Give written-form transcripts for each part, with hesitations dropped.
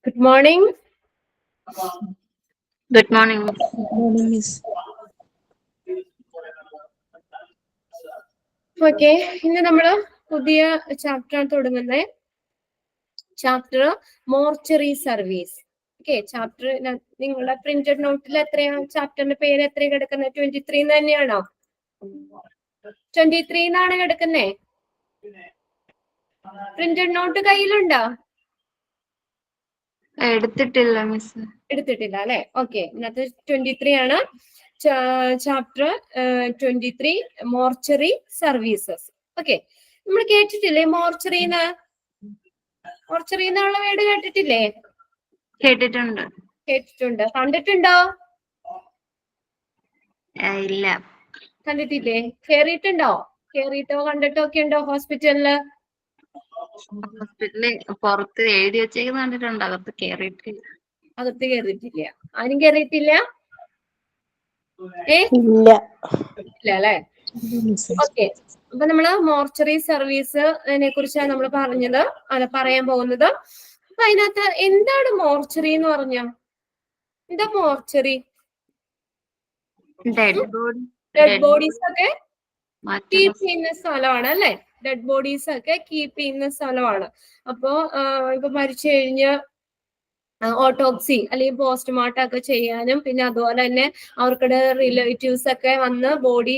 Good morning. Good morning, Miss. Good morning, Miss. Okay, ഇന്ന് നമ്മള് പുതിയ ചാപ്റ്റർ ആണ് തുടങ്ങുന്നത്. Chapter mortuary service. Okay, chapter നിങ്ങളുടെ പ്രിന്റഡ് നോട്ടിൽ എത്രയാ ചാപ്റ്ററിന്റെ പേര് എത്രയാണ് കിടക്കുന്നത്? 23 തന്നെയാണോ? 23 എന്നാണ് കിടക്കുന്നേ. Printed not കയ്യിലുണ്ടോ? എടുത്തിട്ടില്ല മിസ്. എടുത്തിട്ടില്ല അല്ലെ? ഓക്കെ, ഇന്നത്തെ 23 ആണ് ചാപ്റ്റർ 23 മോർച്ചറി സർവീസസ്. ഓക്കെ, നമ്മൾ കേട്ടിട്ടില്ലേ മോർച്ചറിന്ന്? മോർച്ചറി എന്നുള്ള വേർഡ് കേട്ടിട്ടില്ലേ? കേട്ടിട്ടുണ്ട്. കേട്ടിട്ടുണ്ട്. കണ്ടിട്ടുണ്ടോ? ഇല്ല. കണ്ടിട്ടില്ലേ? കേറിയിട്ടുണ്ടോ? കേറിയിട്ടോ കണ്ടിട്ടോ ഒക്കെ ഉണ്ടോ ഹോസ്പിറ്റലില്? ഹോസ്പിറ്റലിൽ പുറത്ത് എഴുതി വെച്ചേക്കുന്ന കണ്ടിട്ടുണ്ട്, അകത്ത് കേറിയിട്ടില്ല. അകത്ത് കേറിയിട്ടില്ല. ആരും കേറിയിട്ടില്ല? ഇല്ല. ഇല്ല അല്ലെ? ഓക്കെ, അപ്പൊ നമ്മള് മോർച്ചറി സർവീസിനെ കുറിച്ചാണ് നമ്മൾ പറഞ്ഞത്, പറയാൻ പോകുന്നത്. അപ്പൊ അതിനകത്ത് എന്താണ് മോർച്ചറി എന്ന് പറഞ്ഞ? എന്താ മോർച്ചറി? ഡെഡ് ബോഡീസ് ഒക്കെ കീപ്പ് ചെയ്യുന്ന സ്ഥലമാണ് അല്ലെ? ഡെഡ് ബോഡീസ് ഒക്കെ കീപ്പ് ചെയ്യുന്ന സ്ഥലമാണ്. അപ്പോ ഇപ്പൊ മരിച്ചു കഴിഞ്ഞ് ഓട്ടോപ്സി അല്ലെങ്കിൽ പോസ്റ്റ്മോർട്ടം ഒക്കെ ചെയ്യാനും, പിന്നെ അതുപോലെ തന്നെ അവർക്കുടെ റിലേറ്റീവ്സ് ഒക്കെ വന്ന് ബോഡി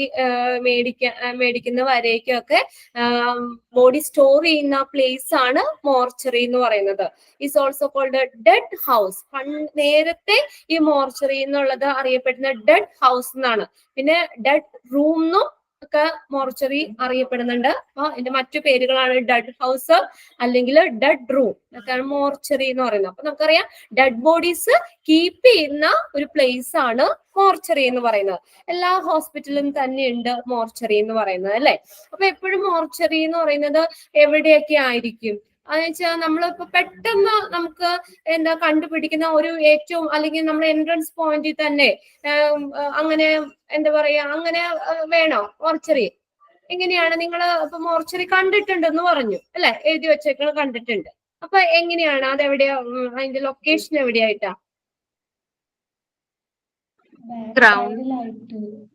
മേടിക്കുന്ന വരേക്കും ഒക്കെ ബോഡി സ്റ്റോർ ചെയ്യുന്ന പ്ലേസ് ആണ് മോർച്ചറി എന്ന് പറയുന്നത്. Is also called dead house. നേരത്തെ ഈ മോർച്ചറി എന്നുള്ളത് അറിയപ്പെടുന്ന ഡെഡ് ഹൗസ് എന്നാണ്. പിന്നെ ഡെഡ് റൂം എന്നും ഒക്കെ മോർച്ചറി അറിയപ്പെടുന്നുണ്ട്. അപ്പൊ ഇതിന്റെ മറ്റു പേരുകളാണ് ഡെഡ് ഹൗസ് അല്ലെങ്കിൽ ഡെഡ് റൂം ഒക്കെയാണ് മോർച്ചറി എന്ന് പറയുന്നത്. അപ്പൊ നമുക്കറിയാം ഡെഡ് ബോഡീസ് കീപ്പ് ചെയ്യുന്ന ഒരു പ്ലേസ് ആണ് മോർച്ചറി എന്ന് പറയുന്നത്. എല്ലാ ഹോസ്പിറ്റലിലും തന്നെ ഉണ്ട് മോർച്ചറി എന്ന് പറയുന്നത് അല്ലെ? അപ്പൊ എപ്പോഴും മോർച്ചറി എന്ന് പറയുന്നത് എവിടെയൊക്കെ ആയിരിക്കും? അതെന്ന് വെച്ചാൽ നമ്മളിപ്പോ പെട്ടെന്ന് നമുക്ക് കണ്ടുപിടിക്കുന്ന ഒരു ഏറ്റവും, അല്ലെങ്കിൽ നമ്മുടെ എൻട്രൻസ് പോയിന്റിൽ തന്നെ അങ്ങനെ എന്താ പറയാ, അങ്ങനെ വേണോ മോർച്ചറി? എങ്ങനെയാണ്? നിങ്ങൾ ഇപ്പൊ മോർച്ചറി കണ്ടിട്ടുണ്ടെന്ന് പറഞ്ഞു അല്ലെ? എഴുതി വെച്ചേക്കൾ കണ്ടിട്ടുണ്ട്. അപ്പൊ എങ്ങനെയാണ് അത്? എവിടെയാ അതിന്റെ ലൊക്കേഷൻ? എവിടെയായിട്ടാ?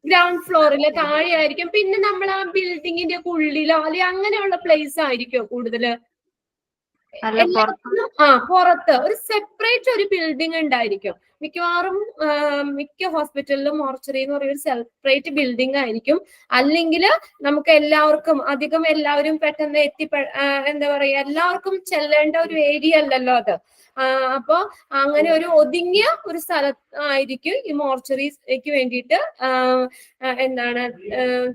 ഗ്രൗണ്ട് ഫ്ലോറിലെ താഴെ ആയിരിക്കും. പിന്നെ നമ്മൾ ആ ബിൽഡിങ്ങിന്റെ ഉള്ളിലോ അല്ലെങ്കിൽ അങ്ങനെയുള്ള പ്ലേസ് ആയിരിക്കോ കൂടുതല്? പുറത്ത് ഒരു സെപ്പറേറ്റ് ഒരു ബിൽഡിംഗ് ഉണ്ടായിരിക്കും മിക്കവാറും. മിക്ക ഹോസ്പിറ്റലിലും മോർച്ചറി എന്ന് പറയുന്ന ഒരു സെപ്പറേറ്റ് ബിൽഡിംഗ് ആയിരിക്കും. അല്ലെങ്കിൽ നമുക്ക് എല്ലാവർക്കും എല്ലാവരും പെട്ടെന്ന് എന്താ പറയാ, എല്ലാവർക്കും ചെല്ലേണ്ട ഒരു ഏരിയ അല്ലല്ലോ അത്. അപ്പൊ അങ്ങനെ ഒരു ഒതുങ്ങിയ ഒരു സ്ഥലത്തായിരിക്കും ഈ മോർച്ചറിക്ക് വേണ്ടിയിട്ട്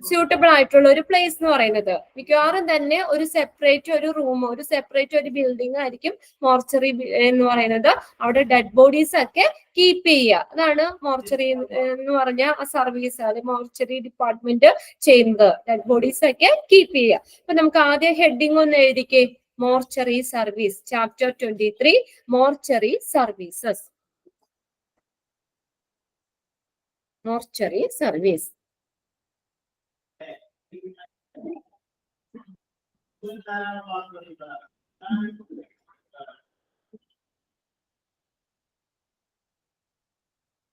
സ്യൂട്ടബിൾ ആയിട്ടുള്ള ഒരു പ്ലേസ് എന്ന് പറയുന്നത്. മിക്കവാറും തന്നെ ഒരു സെപ്പറേറ്റ് ഒരു റൂം, ഒരു സെപ്പറേറ്റ് ഒരു ബിൽഡിംഗ് ആയിരിക്കും മോർച്ചറി എന്ന് പറയുന്നത്. അവിടെ ഡെഡ് ബോഡീസ് ഒക്കെ കീപ്പ് ചെയ്യുക. അതാണ് മോർച്ചറി എന്ന് പറഞ്ഞ സർവീസ്, അത് മോർച്ചറി ഡിപ്പാർട്ട്മെന്റ് ചെയ്യുന്നത്. ഡെഡ് ബോഡീസ് ഒക്കെ കീപ്പ് ചെയ്യുക. അപ്പൊ നമുക്ക് ആദ്യം ഹെഡിങ് ഒന്ന് എഴുതിക്കേ. Mortuary service, chapter 23 mortuary services. Mortuary service.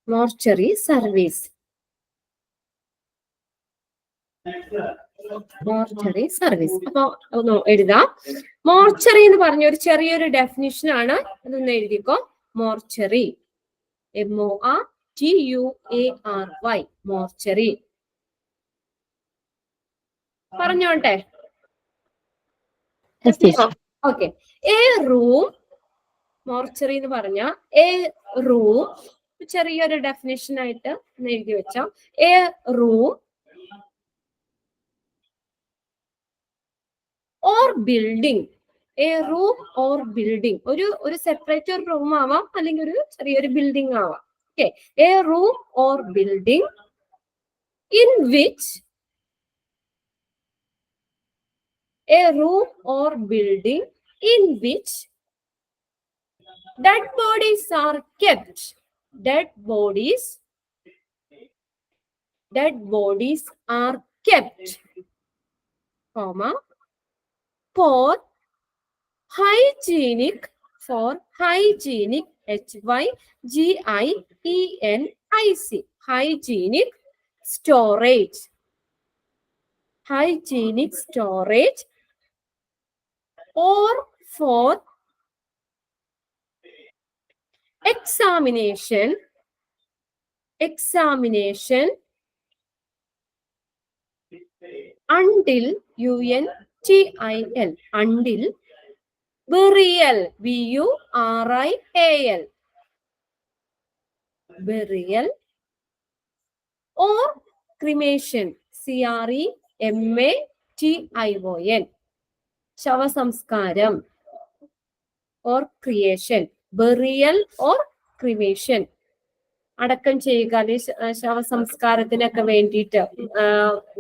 Mortuary service. Mortuary service. അപ്പൊ ഒന്ന് എഴുതാം. മോർച്ചറി എന്ന് പറഞ്ഞ ഒരു ചെറിയൊരു ഡെഫിനിഷൻ ആണ്. അതൊന്ന് എഴുതിക്കോ. Mortuary, MORTUARY, mortuary. പറഞ്ഞോട്ടെ? ഓക്കെ. എ റൂം, മോർച്ചറി എന്ന് പറഞ്ഞ എ റൂം, ചെറിയൊരു ഡെഫിനിഷൻ ആയിട്ട് എഴുതി വെച്ചോ. A room or building. A room or building, ഒരു സെപ്പറേറ്റ് ഒരു റൂം ആവാം, അല്ലെങ്കിൽ ഒരു ചെറിയൊരു ബിൽഡിംഗ് ആവാം. Okay, A room or building in which dead bodies are kept. Dead bodies are kept, comma, for hygienic, for hygienic, HYGIENIC, hygienic storage. Hygienic storage, or for examination until UNTIL, until burial, BURIAL, burial, or cremation, CREMATION, ശവസംസ്കാരം or creation, burial or cremation, അടക്കം ചെയ്യുക അല്ലെങ്കിൽ ശവസംസ്കാരത്തിനൊക്കെ വേണ്ടിയിട്ട്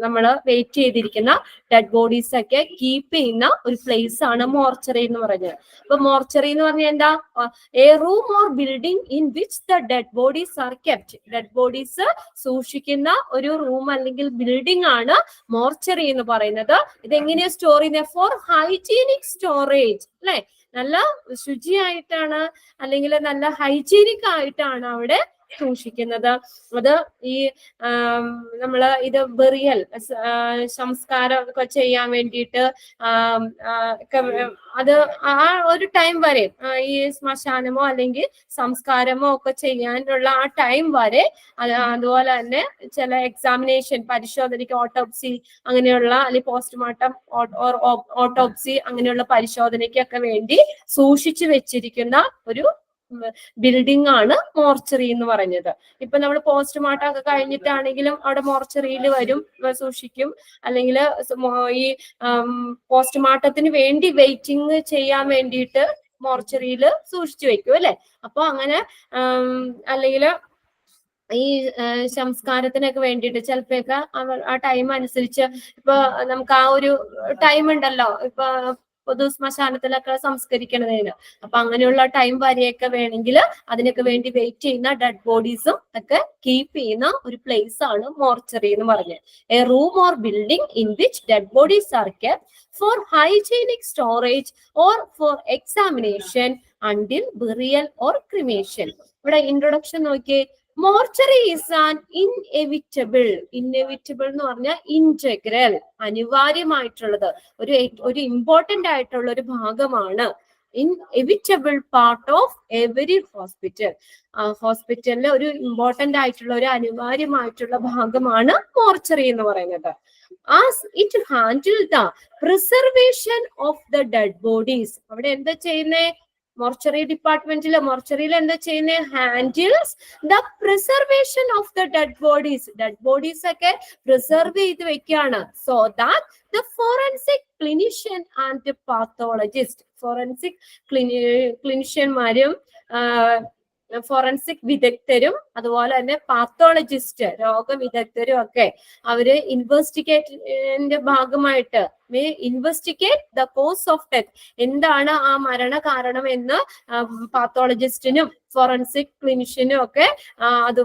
നമ്മൾ wait ചെയ്തിരിക്കുന്ന dead bodies ഒക്കെ keep ചെയ്യുന്ന ഒരു പ്ലേസ് ആണ് മോർച്ചറി എന്ന് പറഞ്ഞത്. അപ്പൊ മോർച്ചറി എന്ന് പറഞ്ഞാൽ എന്താ? A room or building in which the dead bodies are kept. Dead bodies സൂക്ഷിക്കുന്ന ഒരു റൂം അല്ലെങ്കിൽ ബിൽഡിംഗ് ആണ് മോർച്ചറി എന്ന് പറയുന്നത്. ഇതെങ്ങനെയാ സ്റ്റോർ ചെയ്യുന്നത്? ഫോർ ഹൈജീനിക് സ്റ്റോറേജ്, അല്ലെ? നല്ല ശുചിയായിട്ടാണ് അല്ലെങ്കിൽ നല്ല ഹൈജീനിക് ആയിട്ടാണ് അവിടെ സൂക്ഷിക്കുന്നത്. അത് ഈ നമ്മള് ഇത് ബെറിയൽ, സംസ്കാരം ഒക്കെ ചെയ്യാൻ വേണ്ടിയിട്ട് അത് ആ ഒരു ടൈം വരെ ഈ ശ്മശാനമോ അല്ലെങ്കിൽ സംസ്കാരമോ ഒക്കെ ചെയ്യാനുള്ള ആ ടൈം വരെ, അതുപോലെ തന്നെ ചില എക്സാമിനേഷൻ, പരിശോധനയ്ക്ക്, ഓട്ടോപ്സി അങ്ങനെയുള്ള അല്ലെങ്കിൽ പോസ്റ്റ്മോർട്ടം ഓട്ടോപ്സി അങ്ങനെയുള്ള പരിശോധനയ്ക്കൊക്കെ വേണ്ടി സൂക്ഷിച്ചു വെച്ചിരിക്കുന്ന ഒരു ബിൽഡിംഗ് ആണ് മോർച്ചറി എന്ന് പറഞ്ഞത്. ഇപ്പൊ നമ്മൾ പോസ്റ്റ്മോർട്ടം ഒക്കെ കഴിഞ്ഞിട്ടാണെങ്കിലും അവിടെ മോർച്ചറിയിൽ വരും, സൂക്ഷിക്കും. അല്ലെങ്കിൽ ഈ പോസ്റ്റ്മോർട്ടത്തിന് വേണ്ടി വെയിറ്റിംഗ് ചെയ്യാൻ വേണ്ടിയിട്ട് മോർച്ചറിയിൽ സൂക്ഷിച്ചു വെക്കും, അല്ലെ? അപ്പൊ അങ്ങനെ അല്ലെങ്കിൽ ഈ സംസ്കാരത്തിനൊക്കെ വേണ്ടിയിട്ട് ചിലപ്പോഴൊക്കെ ആ ടൈം അനുസരിച്ച്, ഇപ്പൊ നമുക്ക് ആ ഒരു ടൈം ഉണ്ടല്ലോ, ഇപ്പൊ പൊതു ശ്മശാനത്തിലൊക്കെ സംസ്കരിക്കണതിന്. അപ്പൊ അങ്ങനെയുള്ള ടൈം വരെയൊക്കെ വേണമെങ്കിൽ അതിനൊക്കെ വേണ്ടി വെയിറ്റ് ചെയ്യുന്ന ഡെഡ് ബോഡീസും ഒക്കെ കീപ്പ് ചെയ്യുന്ന ഒരു പ്ലേസ് ആണ് മോർച്ചറി എന്ന് പറഞ്ഞത്. A room or building in which dead bodies are kept four hygienic storage or for examination until burial or cremation. ഇവിടെ ഇൻട്രൊഡക്ഷൻ നോക്കിയേ. Mortuary is an inevitable. Inevitable എന്ന് പറഞ്ഞാൽ ഇന്റഗ്രൽ, അനിവാര്യമായിട്ടുള്ളത്, ഒരു ഇമ്പോർട്ടന്റ് ആയിട്ടുള്ള ഒരു ഭാഗമാണ്. Inevitable part of every hospital. ഹോസ്പിറ്റലിലെ ഒരു ഇമ്പോർട്ടന്റ് ആയിട്ടുള്ള ഒരു അനിവാര്യമായിട്ടുള്ള ഭാഗമാണ് മോർച്ചറി എന്ന് പറയുന്നത്. As it handle the preservation of the dead bodies. അവിടെ എന്താ ചെയ്യുന്നേ? മോർച്ചറി ഡിപ്പാർട്ട്മെന്റില്, മോർച്ചറിയിൽ എന്താ ചെയ്യുന്നത്? Handles the preservation of the dead bodies. Dead bodies ഒക്കെ പ്രിസർവ് ചെയ്ത് വെക്കുകയാണ്. So that the forensic clinician and pathologist, forensic ക്ലിനിഷ്യന്മാരും ഫോറൻസിക് വിദഗ്ധരും അതുപോലെ തന്നെ പാത്തോളജിസ്റ്റ്, രോഗവിദഗ്ധരും ഒക്കെ അവര് ഇൻവെസ്റ്റിഗേറ്റിന്റെ ഭാഗമായിട്ട് investigate the cause of death. എന്താണ് ആ മരണ കാരണം എന്ന് പാത്തോളജിസ്റ്റിനും ഫോറൻസിക് ക്ലിനിഷ്യനും ഒക്കെ അത്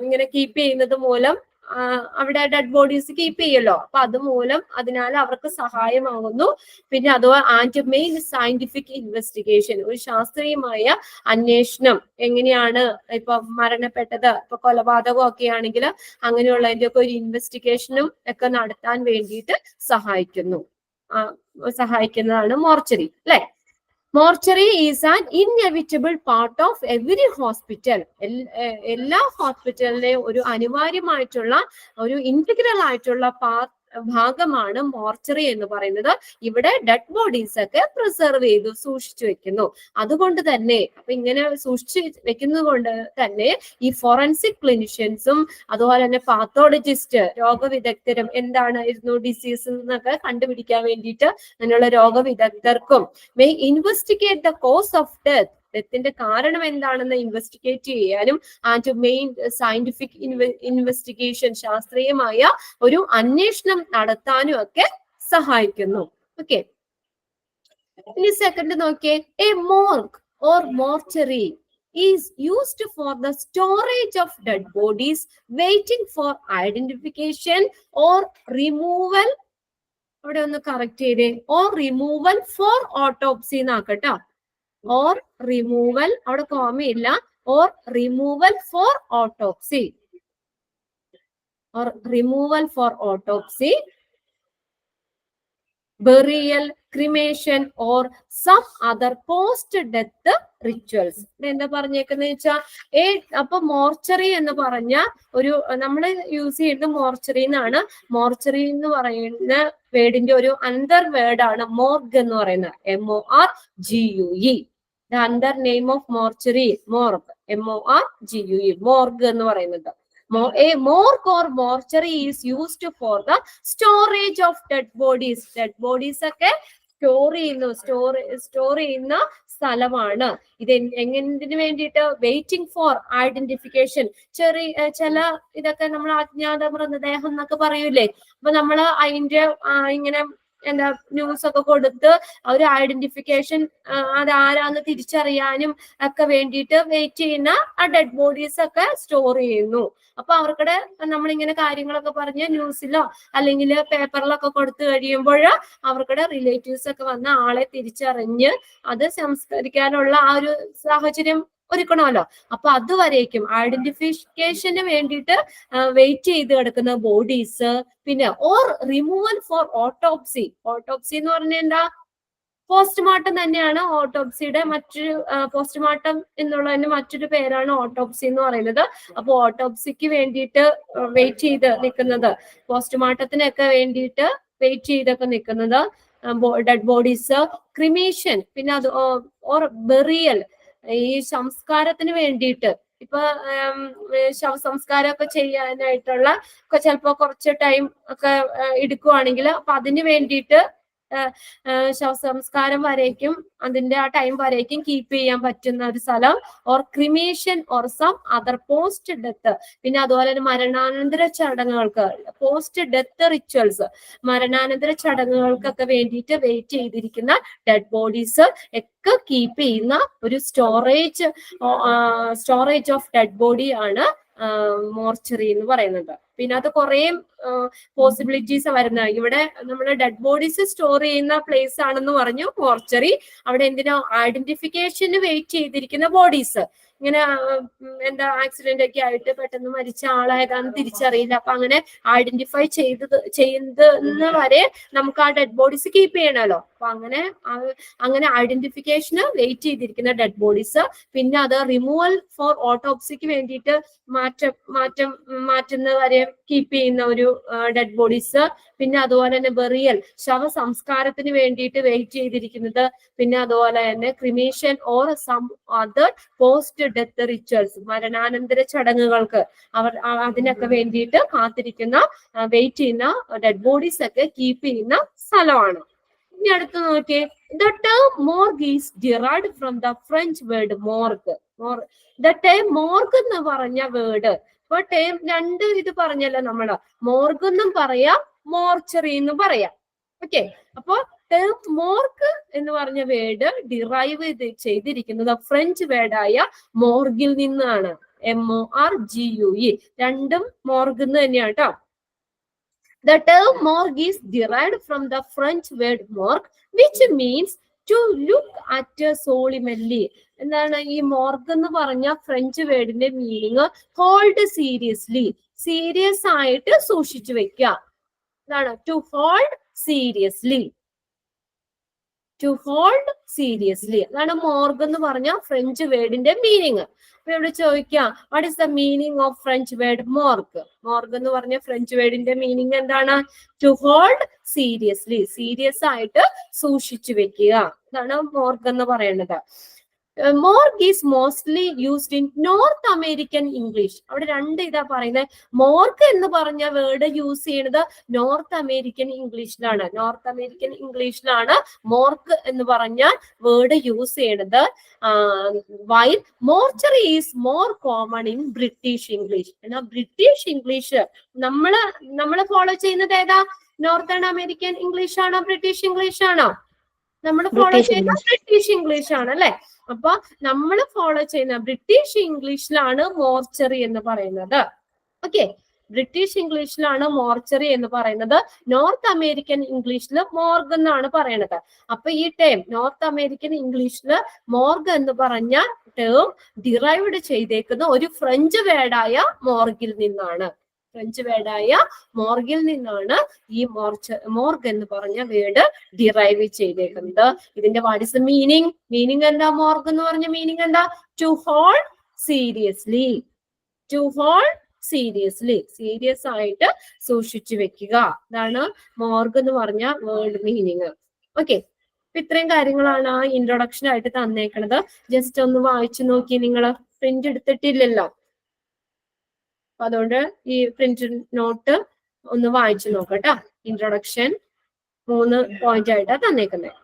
ഇങ്ങനെ കീപ്പ് ചെയ്യുന്നത് മൂലം അവിടെ ഡെഡ് ബോഡീസ് കീപ്പ് ചെയ്യല്ലോ. അപ്പൊ അതുമൂലം അതിനാൽ അവർക്ക് സഹായമാകുന്നു. പിന്നെ അഥവാ ആൻഡ് മെയിൻ സയന്റിഫിക് ഇൻവെസ്റ്റിഗേഷൻ, ഒരു ശാസ്ത്രീയമായ അന്വേഷണം, എങ്ങനെയാണ് ഇപ്പൊ മരണപ്പെട്ടത്, ഇപ്പൊ കൊലപാതകം ഒക്കെ ആണെങ്കിൽ അങ്ങനെയുള്ളതിന്റെ ഒക്കെ ഒരു ഇൻവെസ്റ്റിഗേഷനും ഒക്കെ നടത്താൻ വേണ്ടിയിട്ട് സഹായിക്കുന്നതാണ് മോർച്ചറി, അല്ലെ? Mortuary is an inevitable part of every hospital. എല്ലാ ഹോസ്പിറ്റലിലെയും ഒരു അനിവാര്യമായിട്ടുള്ള ഒരു ഇന്റഗ്രൽ ആയിട്ടുള്ള ഭാഗമാണ് മോർച്ചറി എന്ന് പറയുന്നത്. ഇവിടെ ഡെഡ് ബോഡീസ് ഒക്കെ പ്രിസർവ് ചെയ്തു സൂക്ഷിച്ചു വെക്കുന്നു. അതുകൊണ്ട് തന്നെ അപ്പൊ ഇങ്ങനെ സൂക്ഷിച്ചു വെക്കുന്നത് കൊണ്ട് തന്നെ ഈ ഫോറൻസിക് ക്ലിനിഷ്യൻസും അതുപോലെ തന്നെ പാത്തോളജിസ്റ്റ്, രോഗവിദഗ്ധരും, എന്താണായിരുന്നു ഡിസീസ് എന്നൊക്കെ കണ്ടുപിടിക്കാൻ വേണ്ടിയിട്ട് അങ്ങനെയുള്ള രോഗവിദഗ്ധർക്കും may investigate the cause of death, ഡെത്തിന്റെ കാരണം എന്താണെന്ന് ഇൻവെസ്റ്റിഗേറ്റ് ചെയ്യാനും ആൻഡ് മെയിൻ സയന്റിഫിക് ഇൻവെസ്റ്റിഗേഷൻ, ശാസ്ത്രീയമായ ഒരു അന്വേഷണം നടത്താനും ഒക്കെ സഹായിക്കുന്നു. ഓക്കെ, ഇനി സെക്കൻഡ് നോക്കിയേ. A morgue or mortuary is used for the storage of dead bodies waiting for identification or removal. അവിടെ ഒന്ന് കറക്റ്റ് ചെയ്തേ. or removal for autopsy എന്നാക്കട്ടോ. ഓർ റിമൂവൽ, അവിടെ കോമയില്ല, or removal for autopsy, or removal for autopsy, burial, cremation or some other post-death rituals. എന്താ പറഞ്ഞേക്കെന്ന് വെച്ചാൽ അപ്പൊ mortuary എന്ന് പറഞ്ഞ ഒരു നമ്മൾ യൂസ് ചെയ്യുന്നത് മോർച്ചറി എന്നാണ്. മോർച്ചറി എന്ന് പറയുന്ന വേർഡിന്റെ ഒരു അന്തർ വേർഡാണ് മോർഗ് എന്ന് പറയുന്നത്. MORGUE. The under name of mortuary, morgue, MORGUE, morgue എന്ന് പറയുന്നത്. A morgue or mortuary is used for the storage of dead bodies. Dead bodies ഒക്കെ സ്റ്റോർ ചെയ്യുന്ന സ്ഥലമാണ്. ഇത് എങ്ങനെ വേണ്ടിയിട്ട്? Waiting for identification. ചില ഇതൊക്കെ നമ്മൾ അജ്ഞാത മൃതദേഹം എന്നൊക്കെ പറയൂലേ, അപ്പൊ നമ്മള് അതിന്റെ ഇങ്ങനെ എന്താ ന്യൂസ് ഒക്കെ കൊടുത്ത് ഒരു ഐഡന്റിഫിക്കേഷൻ അത് ആരാന്ന് തിരിച്ചറിയാനും ഒക്കെ വേണ്ടിയിട്ട് വെയിറ്റ് ചെയ്യുന്ന ആ ഡെഡ് ബോഡീസ് ഒക്കെ സ്റ്റോർ ചെയ്യുന്നു. അപ്പൊ അവർക്കിടെ നമ്മളിങ്ങനെ കാര്യങ്ങളൊക്കെ പറഞ്ഞ് ന്യൂസിലോ അല്ലെങ്കിൽ പേപ്പറിലൊക്കെ കൊടുത്തു കഴിയുമ്പോൾ അവർക്കിടെ റിലേറ്റീവ്സ് ഒക്കെ വന്ന് ആളെ തിരിച്ചറിഞ്ഞ് അത് സംസ്കരിക്കാനുള്ള ആ ഒരു സാഹചര്യം ഒരുക്കണമല്ലോ. അപ്പൊ അതുവരേക്കും ഐഡന്റിഫിക്കേഷന് വേണ്ടിയിട്ട് വെയിറ്റ് ചെയ്ത് കിടക്കുന്ന ബോഡീസ്. പിന്നെ or removal for autopsy. Autopsy എന്ന് പറഞ്ഞാൽ എന്താ? പോസ്റ്റ്മോർട്ടം തന്നെയാണ് ഓട്ടോപ്സിയുടെ മറ്റൊരു പോസ്റ്റ്മോർട്ടം എന്നുള്ളതിന് മറ്റൊരു പേരാണ് ഓട്ടോപ്സി എന്ന് പറയുന്നത്. അപ്പൊ ഓട്ടോപ്സിക്ക് വേണ്ടിയിട്ട് വെയിറ്റ് ചെയ്ത് നിൽക്കുന്നത്, പോസ്റ്റ്മോർട്ടത്തിനൊക്കെ വേണ്ടിയിട്ട് വെയിറ്റ് ചെയ്തൊക്കെ നിൽക്കുന്നത് ഡെഡ് ബോഡീസ്. ക്രിമേഷൻ, പിന്നെ അത് ഓർ ബെറിയൽ, ഈ സംസ്കാരത്തിന് വേണ്ടിയിട്ട്. ഇപ്പൊ ശവസംസ്കാരമൊക്കെ ചെയ്യാനായിട്ടുള്ള ചിലപ്പോ കുറച്ച് ടൈം ഒക്കെ എടുക്കുവാണെങ്കിൽ അപ്പൊ അതിന് വേണ്ടിയിട്ട് ശവസംസ്കാരം വരേക്കും, അതിന്റെ ആ ടൈം വരേക്കും കീപ്പ് ചെയ്യാൻ പറ്റുന്ന ഒരു സ്ഥലം. Or cremation or some other post death. പിന്നെ അതുപോലെ തന്നെ മരണാനന്തര ചടങ്ങുകൾക്ക്, പോസ്റ്റ് ഡെത്ത് റിച്വൽസ്, മരണാനന്തര ചടങ്ങുകൾക്കൊക്കെ വേണ്ടിയിട്ട് വെയിറ്റ് ചെയ്തിരിക്കുന്ന ഡെഡ് ബോഡീസ് ഒക്കെ കീപ്പ് ചെയ്യുന്ന ഒരു സ്റ്റോറേജ് ഓഫ് ഡെഡ് ബോഡി ആണ് മോർച്ചറി എന്ന് പറയുന്നത്. പിന്നെ അത് കുറെ പോസിബിലിറ്റീസ് വരുന്ന, ഇവിടെ നമ്മൾ ഡെഡ് ബോഡീസ് സ്റ്റോർ ചെയ്യുന്ന പ്ലേസ് ആണെന്ന് പറഞ്ഞു മോർച്ചറി. അവിടെ എന്തിനാ? ഐഡന്റിഫിക്കേഷന് വെയിറ്റ് ചെയ്തിരിക്കുന്ന ബോഡീസ്. ഇങ്ങനെ എന്താ ആക്സിഡന്റ് ഒക്കെ ആയിട്ട് പെട്ടെന്ന് മരിച്ച ആളായതാന്ന് തിരിച്ചറിയില്ല. അപ്പൊ അങ്ങനെ ഐഡന്റിഫൈ ചെയ്യുന്ന വരെ നമുക്ക് ആ ഡെഡ് ബോഡീസ് കീപ്പ് ചെയ്യണമല്ലോ. അപ്പൊ അങ്ങനെ ഐഡന്റിഫിക്കേഷന് വെയിറ്റ് ചെയ്തിരിക്കുന്ന ഡെഡ് ബോഡീസ്. പിന്നെ അത് റിമൂവൽ ഫോർ ഓട്ടോപ്സിക്ക് വേണ്ടിയിട്ട് മാറ്റുന്ന വരെ കീപ്പ് ചെയ്യുന്ന ഒരു ഡെഡ് ബോഡീസ്. പിന്നെ അതുപോലെ തന്നെ ബെറിയൽ, ശവ സംസ്കാരത്തിന് വേണ്ടിയിട്ട് വെയിറ്റ് ചെയ്തിരിക്കുന്നത്. പിന്നെ അതുപോലെ തന്നെ cremation or some other post death rituals, മരണാനന്തര ചടങ്ങുകൾക്ക് അതിനൊക്കെ വേണ്ടിയിട്ട് കാത്തിരിക്കുന്ന വെയിറ്റ് ചെയ്യുന്ന ഡെഡ് ബോഡീസ് ഒക്കെ കീപ്പ് ചെയ്യുന്ന സ്ഥലമാണ്. ഇനി അടുത്ത് നോക്കിയേ, the term morgue is derived from the French word morgue. The term morgue എന്ന് പറഞ്ഞ വേർഡ്, ഇപ്പൊ ടേം രണ്ട് ഇത് പറഞ്ഞല്ലോ നമ്മള്, മോർഗ് എന്നും പറയാം മോർച്ചറി എന്നും പറയാം. ഓക്കെ, അപ്പൊ ടേം മോർഗ് എന്ന് പറഞ്ഞ വേർഡ് ഡിറൈവ് ചെയ്തിരിക്കുന്നത് ഫ്രഞ്ച് വേർഡായ മോർഗിൽ നിന്നാണ്. MORGUE, രണ്ടും മോർഗ് എന്ന് തന്നെയാണ് കേട്ടോ. The term morgue is derived from the French word morgue, which means to look at solemnly. എന്താണ് ഈ മോർഗ് എന്ന് പറഞ്ഞ ഫ്രഞ്ച് വേർഡിന്റെ മീനിങ്? ഹോൾഡ് സീരിയസ്ലി, സീരിയസ് ആയിട്ട് സൂക്ഷിച്ചു വെക്കുക. എന്താണ്? To hold seriously, to hold seriously. അതാണ് മോർഗ് എന്ന് പറഞ്ഞ ഫ്രഞ്ച് വേർഡിന്റെ മീനിങ്. അപ്പൊ ഇവിടെ ചോദിക്കാം, what is the meaning of French word morgue? Morgue എന്ന് പറഞ്ഞ ഫ്രഞ്ച് വേർഡിന്റെ മീനിങ് എന്താണ്? ടു ഹോൾഡ് സീരിയസ്ലി, സീരിയസ് ആയിട്ട് സൂക്ഷിച്ചു വെക്കുക. അതാണ് മോർഗ് എന്ന് പറയുന്നത്. Morgue is mostly used in North American English. അവിടെ രണ്ട് ഇതാ പറയുന്നത്. മോർഗ് എന്ന് പറഞ്ഞ വേർഡ് യൂസ് ചെയ്യുന്നത് നോർത്ത് അമേരിക്കൻ ഇംഗ്ലീഷിലാണ്. നോർത്ത് അമേരിക്കൻ ഇംഗ്ലീഷിലാണ് മോർഗ് എന്ന് പറഞ്ഞ വേർഡ് യൂസ് ചെയ്യുന്നത്. While mortuary is more common in British English. എന്നാൽ ബ്രിട്ടീഷ് ഇംഗ്ലീഷ് നമ്മള് ഫോളോ ചെയ്യുന്നത് ഏതാ? നോർത്തേൺ അമേരിക്കൻ ഇംഗ്ലീഷ് ആണോ ബ്രിട്ടീഷ് ഇംഗ്ലീഷ് ആണോ? നമ്മൾ ഫോളോ ചെയ്യുന്ന ബ്രിട്ടീഷ് ഇംഗ്ലീഷ് ആണ് അല്ലെ. അപ്പൊ നമ്മൾ ഫോളോ ചെയ്യുന്ന ബ്രിട്ടീഷ് ഇംഗ്ലീഷിലാണ് മോർച്ചറി എന്ന് പറയുന്നത്. ഓക്കെ, ബ്രിട്ടീഷ് ഇംഗ്ലീഷിലാണ് മോർച്ചറി എന്ന് പറയുന്നത്, നോർത്ത് അമേരിക്കൻ ഇംഗ്ലീഷിൽ മോർഗ് എന്നാണ് പറയുന്നത്. അപ്പൊ ഈ ടേം നോർത്ത് അമേരിക്കൻ ഇംഗ്ലീഷിൽ മോർഗ് എന്ന് പറഞ്ഞ ടേം ഡിറൈവ്ഡ് ചെയ്തേക്കുന്ന ഒരു ഫ്രഞ്ച് വേർഡായ മോർഗിൽ നിന്നാണ്. ഫ്രഞ്ച് വേർഡായ മോർഗിൽ നിന്നാണ് ഈ മോർഗ് എന്ന് പറഞ്ഞ വേർഡ് ഡിറൈവ് ചെയ്തേക്കുന്നത്. ഇതിന്റെ what is the meaning? Meaning എന്താ? മോർഗ് എന്ന് പറഞ്ഞ മീനിങ് എന്താ? To hold seriously. To hold seriously, serious ആയിട്ട് സൂക്ഷിച്ചു വെക്കുക. ഇതാണ് മോർഗ് എന്ന് പറഞ്ഞ വേർഡ് മീനിങ്. ഓക്കെ, ഇത്രയും കാര്യങ്ങളാണ് ഇൻട്രൊഡക്ഷൻ ആയിട്ട് തന്നേക്കണത്. ജസ്റ്റ് ഒന്ന് വായിച്ചു നോക്കി. നിങ്ങൾ പ്രിന്റ് എടുത്തിട്ടില്ലല്ലോ, അതുകൊണ്ട് ഈ പ്രിന്റ് നോട്ട് ഒന്ന് വായിച്ചു നോക്കട്ടോ. ഇൻട്രൊഡക്ഷൻ 3 പോയിന്റ് ആയിട്ടാണ് തന്നേക്കുന്നത്.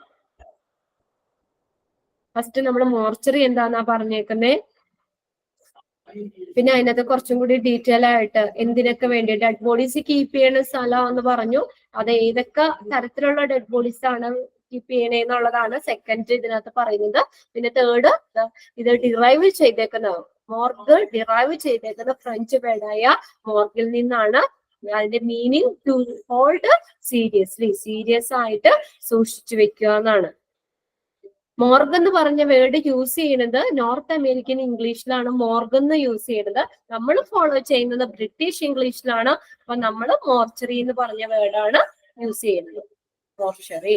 ഫസ്റ്റ് നമ്മൾ മോർച്ചറി എന്താന്നാ പറഞ്ഞേക്കുന്നേ, പിന്നെ അതിനകത്ത് കുറച്ചും കൂടി ഡീറ്റെയിൽ ആയിട്ട് എന്തിനൊക്കെ വേണ്ടി ഡെഡ് ബോഡീസ് കീപ്പ് ചെയ്യുന്ന സ്ഥലം എന്ന് പറഞ്ഞു. അത് ഏതൊക്കെ തരത്തിലുള്ള ഡെഡ് ബോഡീസ് ആണ് കീപ്പ് ചെയ്യണേന്നുള്ളതാണ് സെക്കൻഡ് ഇതിനകത്ത് പറയുന്നത്. പിന്നെ തേർഡ്, ഇത് ഡിറൈവ് ചെയ്തേക്കുന്ന മോർഗ് ഡിറൈവ് ചെയ്തേക്കുന്ന ഫ്രഞ്ച് വേർഡായ മോർഗിൽ നിന്നാണ്. അതിന്റെ meaning to hold seriously, serious ആയിട്ട് സൂക്ഷിച്ചു വെക്കുക എന്നാണ്. മോർഗ് എന്ന് പറഞ്ഞ വേർഡ് യൂസ് ചെയ്യുന്നത് നോർത്ത് അമേരിക്കൻ ഇംഗ്ലീഷിലാണ് മോർഗ് എന്ന് യൂസ് ചെയ്യുന്നത്. നമ്മൾ ഫോളോ ചെയ്യുന്നത് ബ്രിട്ടീഷ് ഇംഗ്ലീഷിലാണ്. അപ്പൊ നമ്മൾ മോർച്ചറി എന്ന് പറഞ്ഞ വേർഡാണ് യൂസ് ചെയ്യുന്നത്. മോർച്ചറി.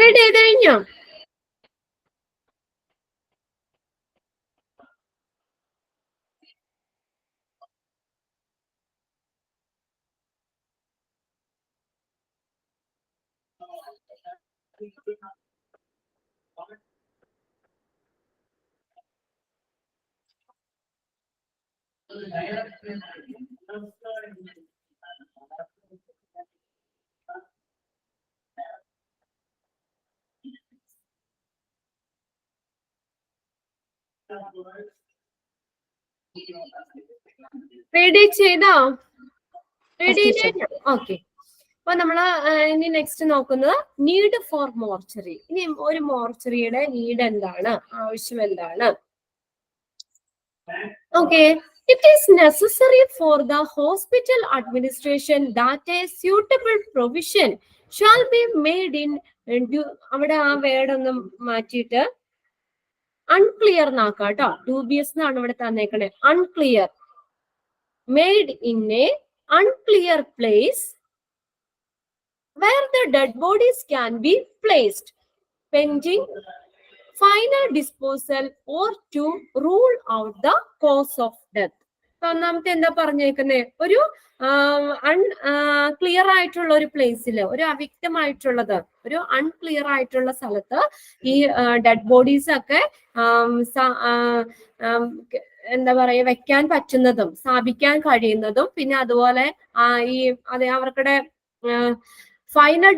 റെഡി ചെയ്ത് കഴിഞ്ഞോ? റെഡി ചെയ്തോ? റെഡി ചെയ്തോ? ഓക്കെ. അപ്പൊ നമ്മള് ഇനി നെക്സ്റ്റ് നോക്കുന്നത് നീഡ് ഫോർ മോർച്ചറി. ഇനി ഒരു മോർച്ചറിയുടെ നീഡ് എന്താണ്, ആവശ്യം എന്താണ്? Okay, it is necessary for the hospital administration that a suitable provision shall be made in അവിടെ ആ വേർഡ് ഒന്ന് മാറ്റിയിട്ട് അൺക്ലിയർ എന്നാക്കാം കേട്ടോ. ഡ്യൂബിയസ് എന്നാണ് ഇവിടെ തന്നേക്കണേ. Unclear, made in a unclear place where the dead bodies can be placed pending final disposal or to rule out the cause of death. ഒന്നാമത്തെ എന്താ പറഞ്ഞേക്കുന്നേ, ഒരു ക്ലിയർ ആയിട്ടുള്ള ഒരു പ്ലേസിൽ, ഒരു അവ്യക്തമായിട്ടുള്ളത്, ഒരു അൺക്ലിയർ ആയിട്ടുള്ള സ്ഥലത്ത് ഈ ഡെഡ് ബോഡീസ് ഒക്കെ എന്താ പറയാ വെക്കാൻ പറ്റുന്നതും സ്ഥാപിക്കാൻ കഴിയുന്നതും, പിന്നെ അതുപോലെ ഈ അവരുടെ ഫൈനൽ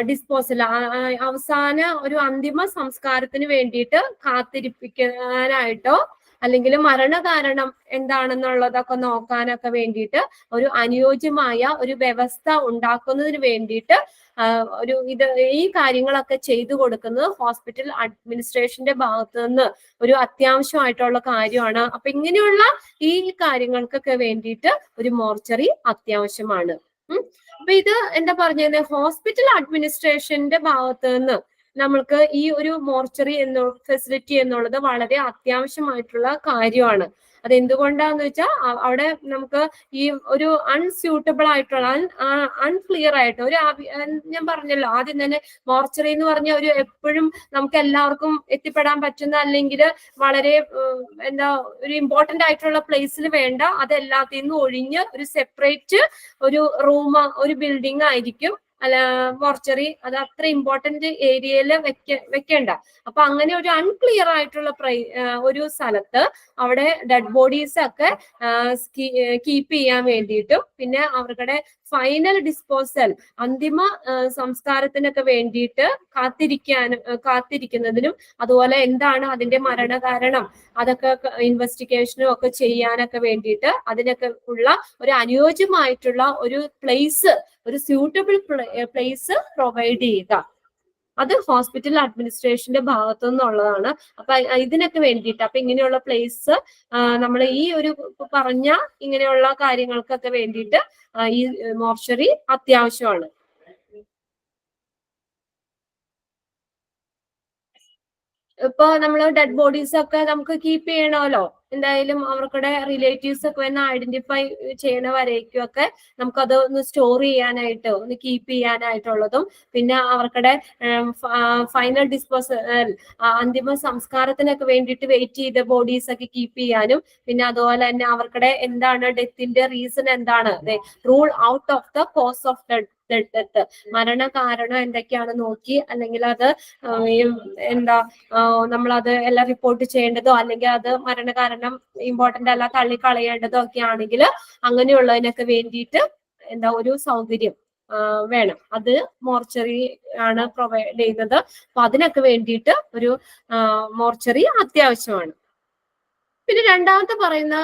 ഡിസ്പോസൽ അവസാന ഒരു അന്തിമ സംസ്കാരത്തിന് വേണ്ടിയിട്ട് കാത്തിരിപ്പിക്കാനായിട്ടോ അല്ലെങ്കിൽ മരണകാരണം എന്താണെന്നുള്ളതൊക്കെ നോക്കാനൊക്കെ വേണ്ടിയിട്ട് ഒരു അനുയോജ്യമായ ഒരു വ്യവസ്ഥ ഉണ്ടാക്കുന്നതിന് വേണ്ടിയിട്ട് ഈ കാര്യങ്ങളൊക്കെ ചെയ്തു കൊടുക്കുന്നത് ഹോസ്പിറ്റൽ അഡ്മിനിസ്ട്രേഷന്റെ ഭാഗത്ത് നിന്ന് ഒരു അത്യാവശ്യമായിട്ടുള്ള കാര്യമാണ്. അപ്പൊ ഇങ്ങനെയുള്ള ഈ കാര്യങ്ങൾക്കൊക്കെ വേണ്ടിയിട്ട് ഒരു മോർച്ചറി അത്യാവശ്യമാണ്. അപ്പൊ ഇത് എന്താ പറഞ്ഞത്, ഹോസ്പിറ്റൽ അഡ്മിനിസ്ട്രേഷന്റെ ഭാഗത്ത് നിന്ന് നമ്മൾക്ക് ഈ ഒരു മോർച്ചറി ഫെസിലിറ്റി എന്നുള്ളത് വളരെ അത്യാവശ്യമായിട്ടുള്ള കാര്യമാണ്. അത് എന്തുകൊണ്ടാന്ന് വെച്ചാൽ അവിടെ നമുക്ക് ഈ ഒരു അൺസ്യൂട്ടബിൾ ആയിട്ടുള്ള അൺക്ലിയർ ആയിട്ട് ഒരു ഞാൻ പറഞ്ഞല്ലോ ആദ്യം തന്നെ മോർച്ചറി എന്ന് പറഞ്ഞ ഒരു എപ്പോഴും നമുക്ക് എല്ലാവർക്കും എത്തിപ്പെടാൻ പറ്റുന്ന അല്ലെങ്കിൽ വളരെ എന്താ ഒരു ഇമ്പോർട്ടന്റ് ആയിട്ടുള്ള പ്ലേസിൽ വേണ്ട അതെല്ലാത്തിൽ നിന്നും ഒഴിഞ്ഞ് ഒരു സെപ്പറേറ്റ് ഒരു റൂം ഒരു ബിൽഡിംഗ് ആയിരിക്കും അല്ല മോർച്ചറി. അത് അത്ര ഇമ്പോർട്ടന്റ് ഏരിയയിൽ വെക്കേണ്ട. അപ്പൊ അങ്ങനെ ഒരു അൺക്ലിയർ ആയിട്ടുള്ള ഒരു സ്ഥലത്ത് അവിടെ ഡെഡ് ബോഡീസ് ഒക്കെ കീപ്പ് ചെയ്യാൻ വേണ്ടിയിട്ടും പിന്നെ അവരുടെ ഫൈനൽ ഡിസ്പോസൽ അന്തിമ സംസ്കാരത്തിനൊക്കെ വേണ്ടിയിട്ട് കാത്തിരിക്കുന്നതിനും അതുപോലെ എന്താണ് അതിന്റെ മരണകാരണം അതൊക്കെ ഇൻവെസ്റ്റിഗേഷനും ഒക്കെ ചെയ്യാനൊക്കെ വേണ്ടിയിട്ട് അതിനൊക്കെ ഉള്ള ഒരു അനുയോജ്യമായിട്ടുള്ള ഒരു പ്ലേസ് ഒരു സ്യൂട്ടബിൾ പ്ലേസ് പ്രൊവൈഡ് ചെയ്യുക. അത് ഹോസ്പിറ്റൽ അഡ്മിനിസ്ട്രേഷന്റെ ഭാഗത്തു നിന്നുള്ളതാണ്. അപ്പൊ ഇതിനൊക്കെ വേണ്ടിയിട്ട് അപ്പൊ ഇങ്ങനെയുള്ള പ്ലേസ് നമ്മൾ ഈ ഒരു പറഞ്ഞ ഇങ്ങനെയുള്ള കാര്യങ്ങൾക്കൊക്കെ വേണ്ടിയിട്ട് ഈ മോർച്ചറി അത്യാവശ്യമാണ്. ഇപ്പൊ നമ്മൾ ഡെഡ് ബോഡീസ് ഒക്കെ നമുക്ക് കീപ്പ് ചെയ്യണമല്ലോ. എന്തായാലും അവർക്കുടെ റിലേറ്റീവ്സ് ഒക്കെ ഒന്ന് ഐഡന്റിഫൈ ചെയ്യണ വരേക്കും ഒക്കെ നമുക്കത് ഒന്ന് സ്റ്റോർ ചെയ്യാനായിട്ട് ഒന്ന് കീപ്പ് ചെയ്യാനായിട്ടുള്ളതും പിന്നെ അവർക്കുടെ ഫൈനൽ ഡിസ്പോസൽ അന്തിമ സംസ്കാരത്തിനൊക്കെ വേണ്ടിയിട്ട് വെയിറ്റ് ചെയ്ത ബോഡീസ് ഒക്കെ കീപ്പ് ചെയ്യാനും പിന്നെ അതുപോലെ തന്നെ അവർക്കുടെ എന്താണ് ഡെത്തിന്റെ റീസൺ എന്താണ് rule out of the cause of death മരണ കാരണം എന്തൊക്കെയാണ് നോക്കി അല്ലെങ്കിൽ അത് എന്താ നമ്മളത് എല്ലാം റിപ്പോർട്ട് ചെയ്യേണ്ടതോ അല്ലെങ്കിൽ അത് മരണകാരണം ഇമ്പോർട്ടന്റ് അല്ല തള്ളിക്കളയേണ്ടതോ ഒക്കെ ആണെങ്കിൽ അങ്ങനെയുള്ളതിനൊക്കെ വേണ്ടിയിട്ട് എന്താ ഒരു സൗകര്യം വേണം. അത് മോർച്ചറി ആണ് പ്രൊവൈഡ് ചെയ്യുന്നത്. അപ്പൊ അതിനൊക്കെ വേണ്ടിയിട്ട് ഒരു മോർച്ചറി അത്യാവശ്യമാണ്. പിന്നെ രണ്ടാമത്തെ പറയുന്ന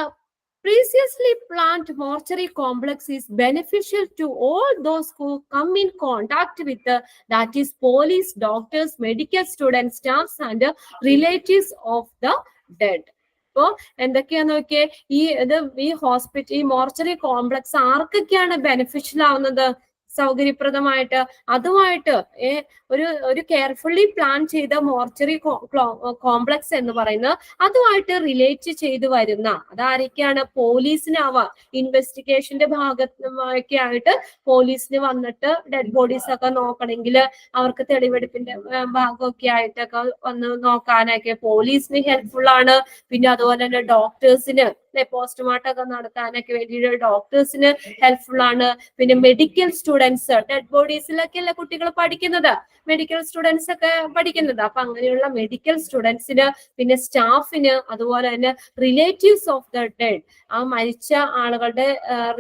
previously planned mortuary complex is beneficial to all those who come in contact with that is police, doctors, medical students, staffs and relatives of the dead. അപ്പോ എന്തൊക്കെയാന്ന് നോക്കിയേ ഈ ഹോസ്പിറ്റൽ ഈ മോർച്ചറി കോംപ്ലക്സ് ആർക്കൊക്കെയാണ് ബെനിഫിഷ്യൽ ആവുന്നത് സൗകര്യപ്രദമായിട്ട് അതുമായിട്ട് ഒരു കെയർഫുള്ളി പ്ലാൻ ചെയ്ത മോർച്ചറി കോംപ്ലക്സ് എന്ന് പറയുന്നത് അതുമായിട്ട് റിലേറ്റ് ചെയ്ത് വരുന്ന അതാരൊക്കെയാണ് പോലീസിനാവാം ഇൻവെസ്റ്റിഗേഷന്റെ ഭാഗമൊക്കെ ആയിട്ട് പോലീസിന് വന്നിട്ട് ഡെഡ് ബോഡീസ് ഒക്കെ നോക്കണമെങ്കിൽ അവർക്ക് തെളിവെടുപ്പിന്റെ ഭാഗമൊക്കെ ആയിട്ടൊക്കെ വന്ന് നോക്കാനൊക്കെ പോലീസിന് ഹെൽപ്ഫുൾ ആണ്. പിന്നെ അതുപോലെ തന്നെ ഡോക്ടേഴ്സിന് പോസ്റ്റ്മോർട്ടം ഒക്കെ നടത്താനൊക്കെ വേണ്ടിയിട്ട് ഡോക്ടേഴ്സിന് ഹെൽപ്ഫുൾ ആണ്. പിന്നെ മെഡിക്കൽ സ്റ്റുഡൻസ് ഡെഡ് ബോഡീസിലൊക്കെ അല്ല കുട്ടികൾ പഠിക്കുന്നത് മെഡിക്കൽ സ്റ്റുഡൻസ് ഒക്കെ പഠിക്കുന്നത്. അപ്പൊ അങ്ങനെയുള്ള മെഡിക്കൽ സ്റ്റുഡൻസിന് പിന്നെ സ്റ്റാഫിന് അതുപോലെ തന്നെ റിലേറ്റീവ്സ് ഓഫ് ദ ഡെഡ് ആ മരിച്ച ആളുകളുടെ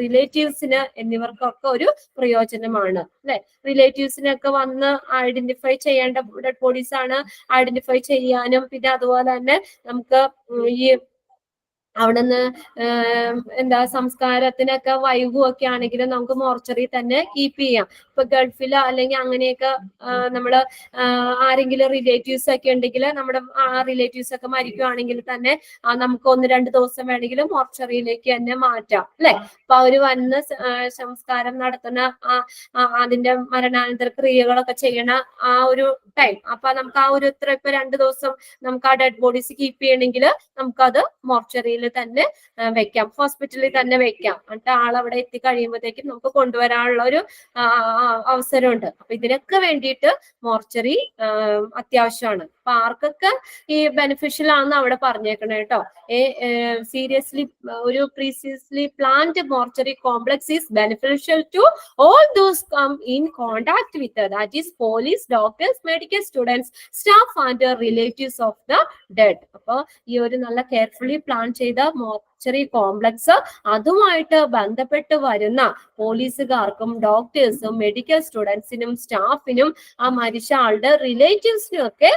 റിലേറ്റീവ്സിന് എന്നിവർക്കൊക്കെ ഒരു പ്രയോജനമാണ് അല്ലെ. റിലേറ്റീവ്സിനൊക്കെ വന്ന് ഐഡന്റിഫൈ ചെയ്യേണ്ട ഡെഡ് ബോഡീസ് ആണ് ഐഡന്റിഫൈ ചെയ്യാനും പിന്നെ അതുപോലെ തന്നെ നമുക്ക് ഈ അവിടുന്ന് എന്താ സംസ്കാരത്തിനൊക്കെ വൈകുമൊക്കെ ആണെങ്കിലും നമുക്ക് മോർച്ചറി തന്നെ കീപ്പ് ചെയ്യാം. ഇപ്പൊ ഗൾഫിലോ അല്ലെങ്കിൽ അങ്ങനെയൊക്കെ നമ്മള് ആരെങ്കിലും റിലേറ്റീവ്സ് ഒക്കെ ഉണ്ടെങ്കിൽ നമ്മുടെ ആ റിലേറ്റീവ്സ് ഒക്കെ മരിക്കുവാണെങ്കിൽ തന്നെ നമുക്ക് 1-2 ദിവസം വേണമെങ്കിലും മോർച്ചറിയിലേക്ക് തന്നെ മാറ്റാം അല്ലെ. അപ്പൊ അവര് വന്ന് സംസ്കാരം നടത്തുന്ന അതിന്റെ മരണാനന്തര ക്രിയകളൊക്കെ ചെയ്യണ ആ ഒരു ടൈം അപ്പൊ നമുക്ക് ആ ഒരു ഇപ്പൊ 2 ദിവസം നമുക്ക് ആ ഡെഡ് ബോഡീസ് കീപ്പ് ചെയ്യണമെങ്കിൽ നമുക്കത് മോർച്ചറിയിൽ തന്നെ വെക്കാം ഹോസ്പിറ്റലിൽ തന്നെ വെക്കാം. എന്നിട്ട് ആളവിടെ എത്തി കഴിയുമ്പോഴത്തേക്കും നമുക്ക് കൊണ്ടുവരാനുള്ള ഒരു അവസരമുണ്ട്. അപ്പൊ ഇതിനൊക്കെ വേണ്ടിയിട്ട് മോർച്ചറി അത്യാവശ്യമാണ്. അപ്പൊ ആർക്കൊക്കെ ഈ ബെനിഫിഷ്യൽ ആണെന്ന് അവിടെ പറഞ്ഞേക്കണേ കേട്ടോ. സീരിയസ്ലി ഒരു preciously planned mortuary complex is beneficial to all those come in contact with that is police, doctors, medical students, staff and relatives of the dead. അപ്പൊ ഈ ഒരു നല്ല കെയർഫുള്ളി പ്ലാൻ ചെയ്ത മോർച്ചറി കോംപ്ലക്സ് അതുമായിട്ട് ബന്ധപ്പെട്ട് വരുന്ന പോലീസുകാർക്കും ഡോക്ടേഴ്സും മെഡിക്കൽ സ്റ്റുഡൻസിനും സ്റ്റാഫിനും ആ മരിച്ച ആളുടെ റിലേറ്റീവ്സിനും ഒക്കെ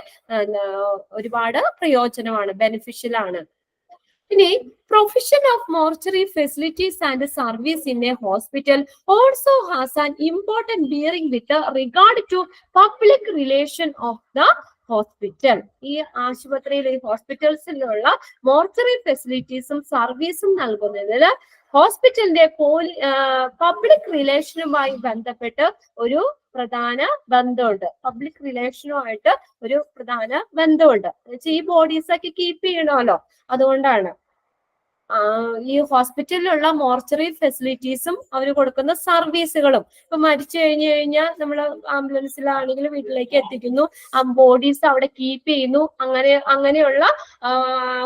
ഒരുപാട് പ്രയോജനമാണ് ബെനിഫിഷ്യൽ ആണ്. ഇനി provision of mortuary facilities and service in a hospital also has an important bearing with regard to public relation of the hospital. ഈ ആശുപത്രിയിൽ ഈ ഹോസ്പിറ്റൽസിലുള്ള മോർച്ചറി ഫെസിലിറ്റീസും സർവീസും നൽകുന്നതിൽ ഹോസ്പിറ്റലിന്റെ പബ്ലിക് റിലേഷനുമായി ബന്ധപ്പെട്ട് ഒരു പ്രധാന ബന്ധമുണ്ട്. പബ്ലിക് റിലേഷനുമായിട്ട് ഒരു പ്രധാന ബന്ധമുണ്ട്. ഈ ബോഡീസ് ഒക്കെ കീപ്പ് ചെയ്യണമല്ലോ അതുകൊണ്ടാണ്. ഈ ഹോസ്പിറ്റലിലുള്ള മോർച്ചറി ഫെസിലിറ്റീസും അവർ കൊടുക്കുന്ന സർവീസുകളും. ഇപ്പൊ മരിച്ചു കഴിഞ്ഞാൽ നമ്മൾ ആംബുലൻസിലാണെങ്കിലും വീട്ടിലേക്ക് എത്തിക്കുന്നു, ആ ബോഡീസ് അവിടെ കീപ്പ് ചെയ്യുന്നു, അങ്ങനെയുള്ള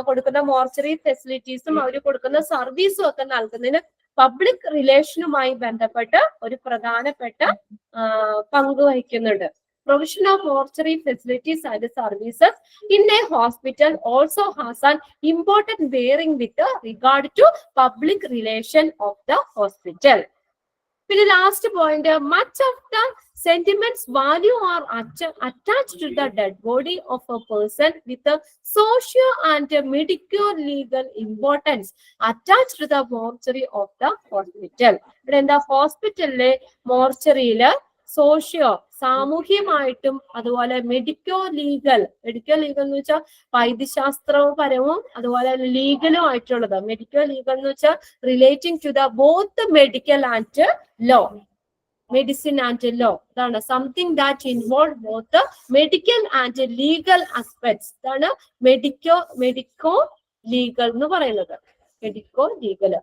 കൊടുക്കുന്ന മോർച്ചറി ഫെസിലിറ്റീസും അവർ കൊടുക്കുന്ന സർവീസും ഒക്കെ നൽകുന്നതിന് പബ്ലിക് റിലേഷനുമായി ബന്ധപ്പെട്ട് ഒരു പ്രധാനപ്പെട്ട പങ്ക് വഹിക്കുന്നുണ്ട്. Provision of mortuary facilities and services in a hospital also has an important bearing with regard to public relation of the hospital. The last point, much of the sentiments value are attached to the dead body of a person with a socio and medical legal importance attached to the mortuary of the hospital. But in the hospital, mortuary സാമൂഹ്യമായിട്ടും അതുപോലെ medico legal എന്ന് വെച്ചാൽ വൈദ്യശാസ്ത്രപരവും അതുപോലെ ലീഗലും ആയിട്ടുള്ളത്. Medico legal എന്ന് വെച്ചാൽ relating to the both medical and law, medicine and law. ഇതാണ് something that involve both medical and legal aspects. ഇതാണ് medico legal എന്ന് പറയുന്നത്. മെഡിക്കോ ലീഗൽ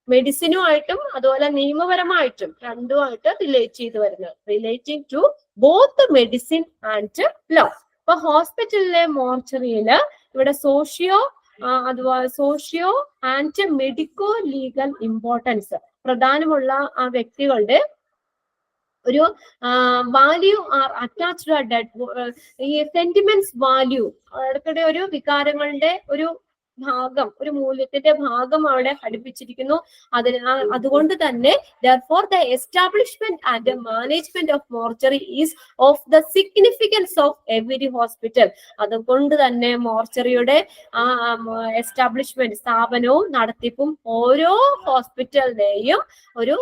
മെഡിസിനുമായിട്ടും അതുപോലെ നിയമപരമായിട്ടും രണ്ടുമായിട്ട് റിലേറ്റ് ചെയ്ത് വരുന്നത്. Relating to both medicine and law. ഇപ്പൊ ഹോസ്പിറ്റലിലെ മോർച്ചറിയില് ഇവിടെ അതുപോലെ socio and medico legal importance പ്രധാനമുള്ള ആ വ്യക്തികളുടെ ഒരു വാല്യൂ ആർ അറ്റാച്ച്ഡ് ഡെഡ്. ഈ സെന്റിമെന്റ്സ് വാല്യൂ ഇടയ്ക്കിടെ ഒരു വികാരങ്ങളുടെ ഒരു ഭാഗം, ഒരു മൂല്യത്തിന്റെ ഭാഗം അവിടെ ഘടിപ്പിച്ചിരിക്കുന്നു. അതുകൊണ്ട് തന്നെ therefore the establishment and the management of mortuary is of the significance of every hospital. അതുകൊണ്ട് തന്നെ മോർച്ചറിയുടെ എസ്റ്റാബ്ലിഷ്മെന്റ്, സ്ഥാപനവും നടത്തിപ്പും ഓരോ ഹോസ്പിറ്റലിനെയും ഒരു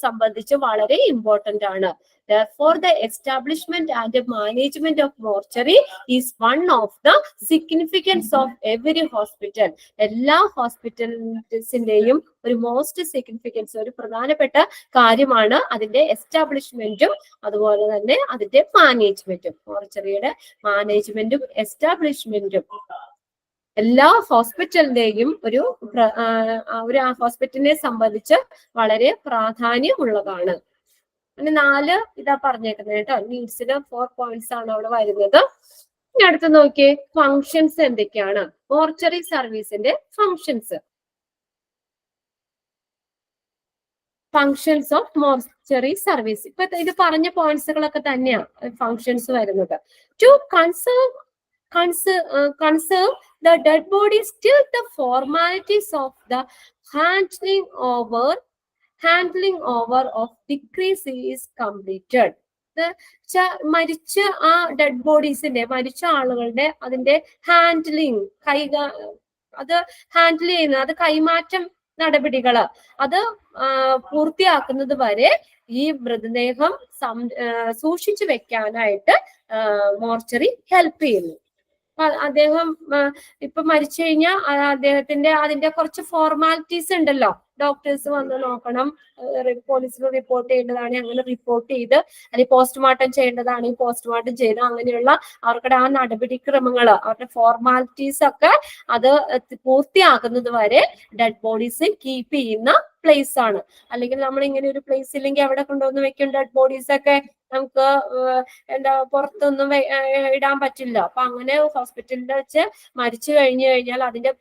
സംബന്ധിച്ച് വളരെ ഇമ്പോർട്ടന്റ് ആണ്. Therefore, the establishment and the management of mortuary is one of the significance of every hospital. എല്ലാ ഹോസ്പിറ്റൽസിന്റെയും ഒരു മോസ്റ്റ് സിഗ്നിഫിക്കൻസ്, ഒരു പ്രധാനപ്പെട്ട കാര്യമാണ് അതിന്റെ എസ്റ്റാബ്ലിഷ്മെന്റും അതുപോലെ തന്നെ അതിന്റെ മാനേജ്മെന്റും. മോർച്ചറിയുടെ മാനേജ്മെന്റും എസ്റ്റാബ്ലിഷ്മെന്റും എല്ലാ ഹോസ്പിറ്റലിന്റെയും ഒരു ഹോസ്പിറ്റലിനെ സംബന്ധിച്ച് വളരെ പ്രാധാന്യമുള്ളതാണ്. 4 ഇതാ പറഞ്ഞേക്കുന്നത് കേട്ടോ. നീഡ്സില് 4 പോയിന്റ്സ് ആണ് അവിടെ വരുന്നത്. ഇനി അടുത്ത് നോക്കിയേ, ഫങ്ഷൻസ് എന്തൊക്കെയാണ് മോർച്ചറി സർവീസിന്റെ functions. Functions of mortuary service. ഇപ്പൊ ഇത് പറഞ്ഞ പോയിന്റ്സുകളൊക്കെ തന്നെയാണ് ഫങ്ഷൻസ് വരുന്നത്. To conserve the dead bodies till the formalities of the handling over of decrease is completed. മരിച്ച ആ ഡെഡ് ബോഡീസിന്റെ, മരിച്ച ആളുകളുടെ അതിന്റെ ഹാൻഡിലിംഗ്, അത് ഹാൻഡിൽ ചെയ്യുന്ന, അത് കൈമാറ്റം നടപടികള് അത് പൂർത്തിയാക്കുന്നത് വരെ ഈ മൃതദേഹം സൂക്ഷിച്ചു വെക്കാനായിട്ട് മോർച്ചറി ഹെൽപ്പ് ചെയ്യുന്നു. അദ്ദേഹം ഇപ്പൊ മരിച്ചു കഴിഞ്ഞാൽ അദ്ദേഹത്തിന്റെ അതിന്റെ കുറച്ച് ഫോർമാലിറ്റീസ് ഉണ്ടല്ലോ. ഡോക്ടേഴ്സ് വന്ന് നോക്കണം, പോലീസിൽ റിപ്പോർട്ട് ചെയ്യേണ്ടതാണെങ്കിൽ അങ്ങനെ റിപ്പോർട്ട് ചെയ്ത്, അല്ലെങ്കിൽ പോസ്റ്റ്മോർട്ടം ചെയ്യേണ്ടതാണെങ്കിൽ പോസ്റ്റ്മോർട്ടം ചെയ്ത്, അങ്ങനെയുള്ള അവരുടെ ആ നടപടിക്രമങ്ങൾ, അവരുടെ ഫോർമാലിറ്റീസ് ഒക്കെ അത് പൂർത്തിയാക്കുന്നത് വരെ ഡെഡ് ബോഡീസ് കീപ്പ് ചെയ്യുന്ന പ്ലേസ് ആണ്. അല്ലെങ്കിൽ നമ്മൾ ഇങ്ങനെ ഒരു പ്ലേസ് ഇല്ലെങ്കിൽ അവിടെ കൊണ്ടുവന്ന് വെക്കും ഡെഡ് ബോഡീസ് ഒക്കെ. നമുക്ക് പുറത്തൊന്നും ഇടാൻ പറ്റില്ല. അപ്പൊ അങ്ങനെ ഹോസ്പിറ്റലിൽ വെച്ച് മരിച്ചു കഴിഞ്ഞാൽ അതിന്റെ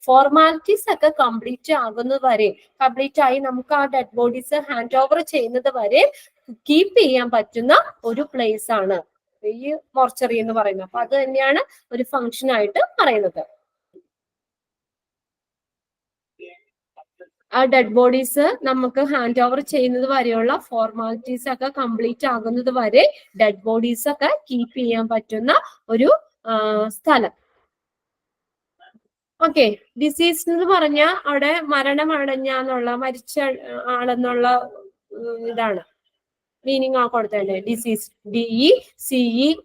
ഫോർമാലിറ്റീസ് ഒക്കെ കംപ്ലീറ്റ് ആയി നമുക്ക് ആ ഡെഡ് ബോഡീസ് ഹാൻഡ് ഓവർ ചെയ്യുന്നത് വരെ കീപ്പ് ചെയ്യാൻ പറ്റുന്ന ഒരു പ്ലേസ് ആണ് ഈ മോർച്ചറി എന്ന് പറയുന്നത്. അപ്പൊ അത് തന്നെയാണ് ഒരു ഫംഗ്ഷൻ ആയിട്ട് പറയുന്നത്. ആ ഡെഡ് ബോഡീസ് നമുക്ക് ഹാൻഡ് ഓവർ ചെയ്യുന്നത് വരെയുള്ള ഫോർമാലിറ്റീസ് ഒക്കെ കംപ്ലീറ്റ് ആകുന്നത് വരെ ഡെഡ് ബോഡീസ് ഒക്കെ കീപ്പ് ചെയ്യാൻ പറ്റുന്ന ഒരു സ്ഥലം. ഓക്കെ, ഡിസീസ് എന്ന് പറഞ്ഞാൽ അവിടെ മരണമടഞ്ഞെന്നുള്ള, മരിച്ച ആളെന്നുള്ള ഇതാണ് മീനിങ് ആ കൊടുത്തേ. Disease, DECEASED.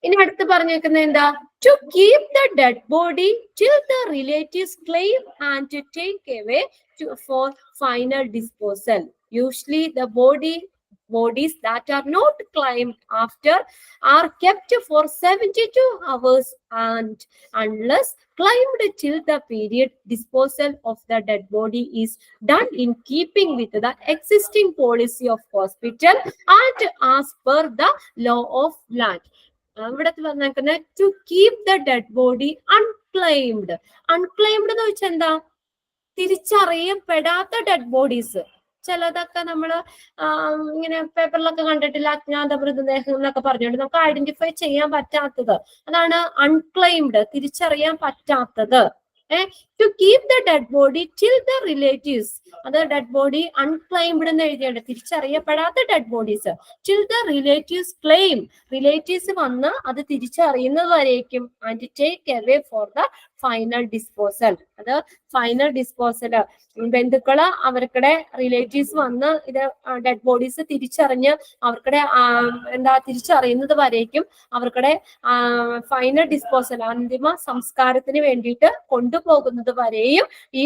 ഇനി അടുത്ത് പറഞ്ഞേക്കുന്നത് എന്താ? To keep the dead body till the relatives claim and to take away for final disposal. Usually the body bodies that are not claimed after are kept for 72 hours and unless claimed till the period, disposal of the dead body is done in keeping with the existing policy of hospital and as per the law of land. ഇവിടെ വന്നേക്കുന്നത് to keep the dead body unclaimed. Unclaimed എന്ന് വെച്ചാൽ എന്താ? തിരിച്ചറിയപ്പെടാത്ത dead bodies. ചിലതൊക്കെ നമ്മൾ ഇങ്ങനെ പേപ്പറിലൊക്കെ കണ്ടിട്ടില്ല, അജ്ഞാത മൃതദേഹം എന്നൊക്കെ പറഞ്ഞുകൊണ്ട് നമുക്ക് ഐഡന്റിഫൈ ചെയ്യാൻ പറ്റാത്തത്, അതാണ് അൺക്ലെയിംഡ്, തിരിച്ചറിയാൻ പറ്റാത്തത്. To keep the dead body till the relatives, അത് ഡെഡ് ബോഡി അൺക്ലെയിംഡ് എന്ന് എഴുതിയുണ്ട്, തിരിച്ചറിയപ്പെടാത്ത dead bodies. Till the relatives claim, relatives വന്ന് അത് തിരിച്ചറിയുന്നത് വരേക്കും. And take away for the final disposal, അത് ഫൈനൽ ഡിസ്പോസൽ. ബന്ധുക്കള് അവർക്കിടെ റിലേറ്റീവ്സ് വന്ന് ഇത് ഡെഡ് ബോഡീസ് തിരിച്ചറിഞ്ഞ് അവർക്കിടെ തിരിച്ചറിയുന്നത് വരേക്കും അവർക്കിടെ ഫൈനൽ ഡിസ്പോസൽ, അന്തിമ സംസ്കാരത്തിന് വേണ്ടിയിട്ട് കൊണ്ടുപോകുന്നത് വരെയും ഈ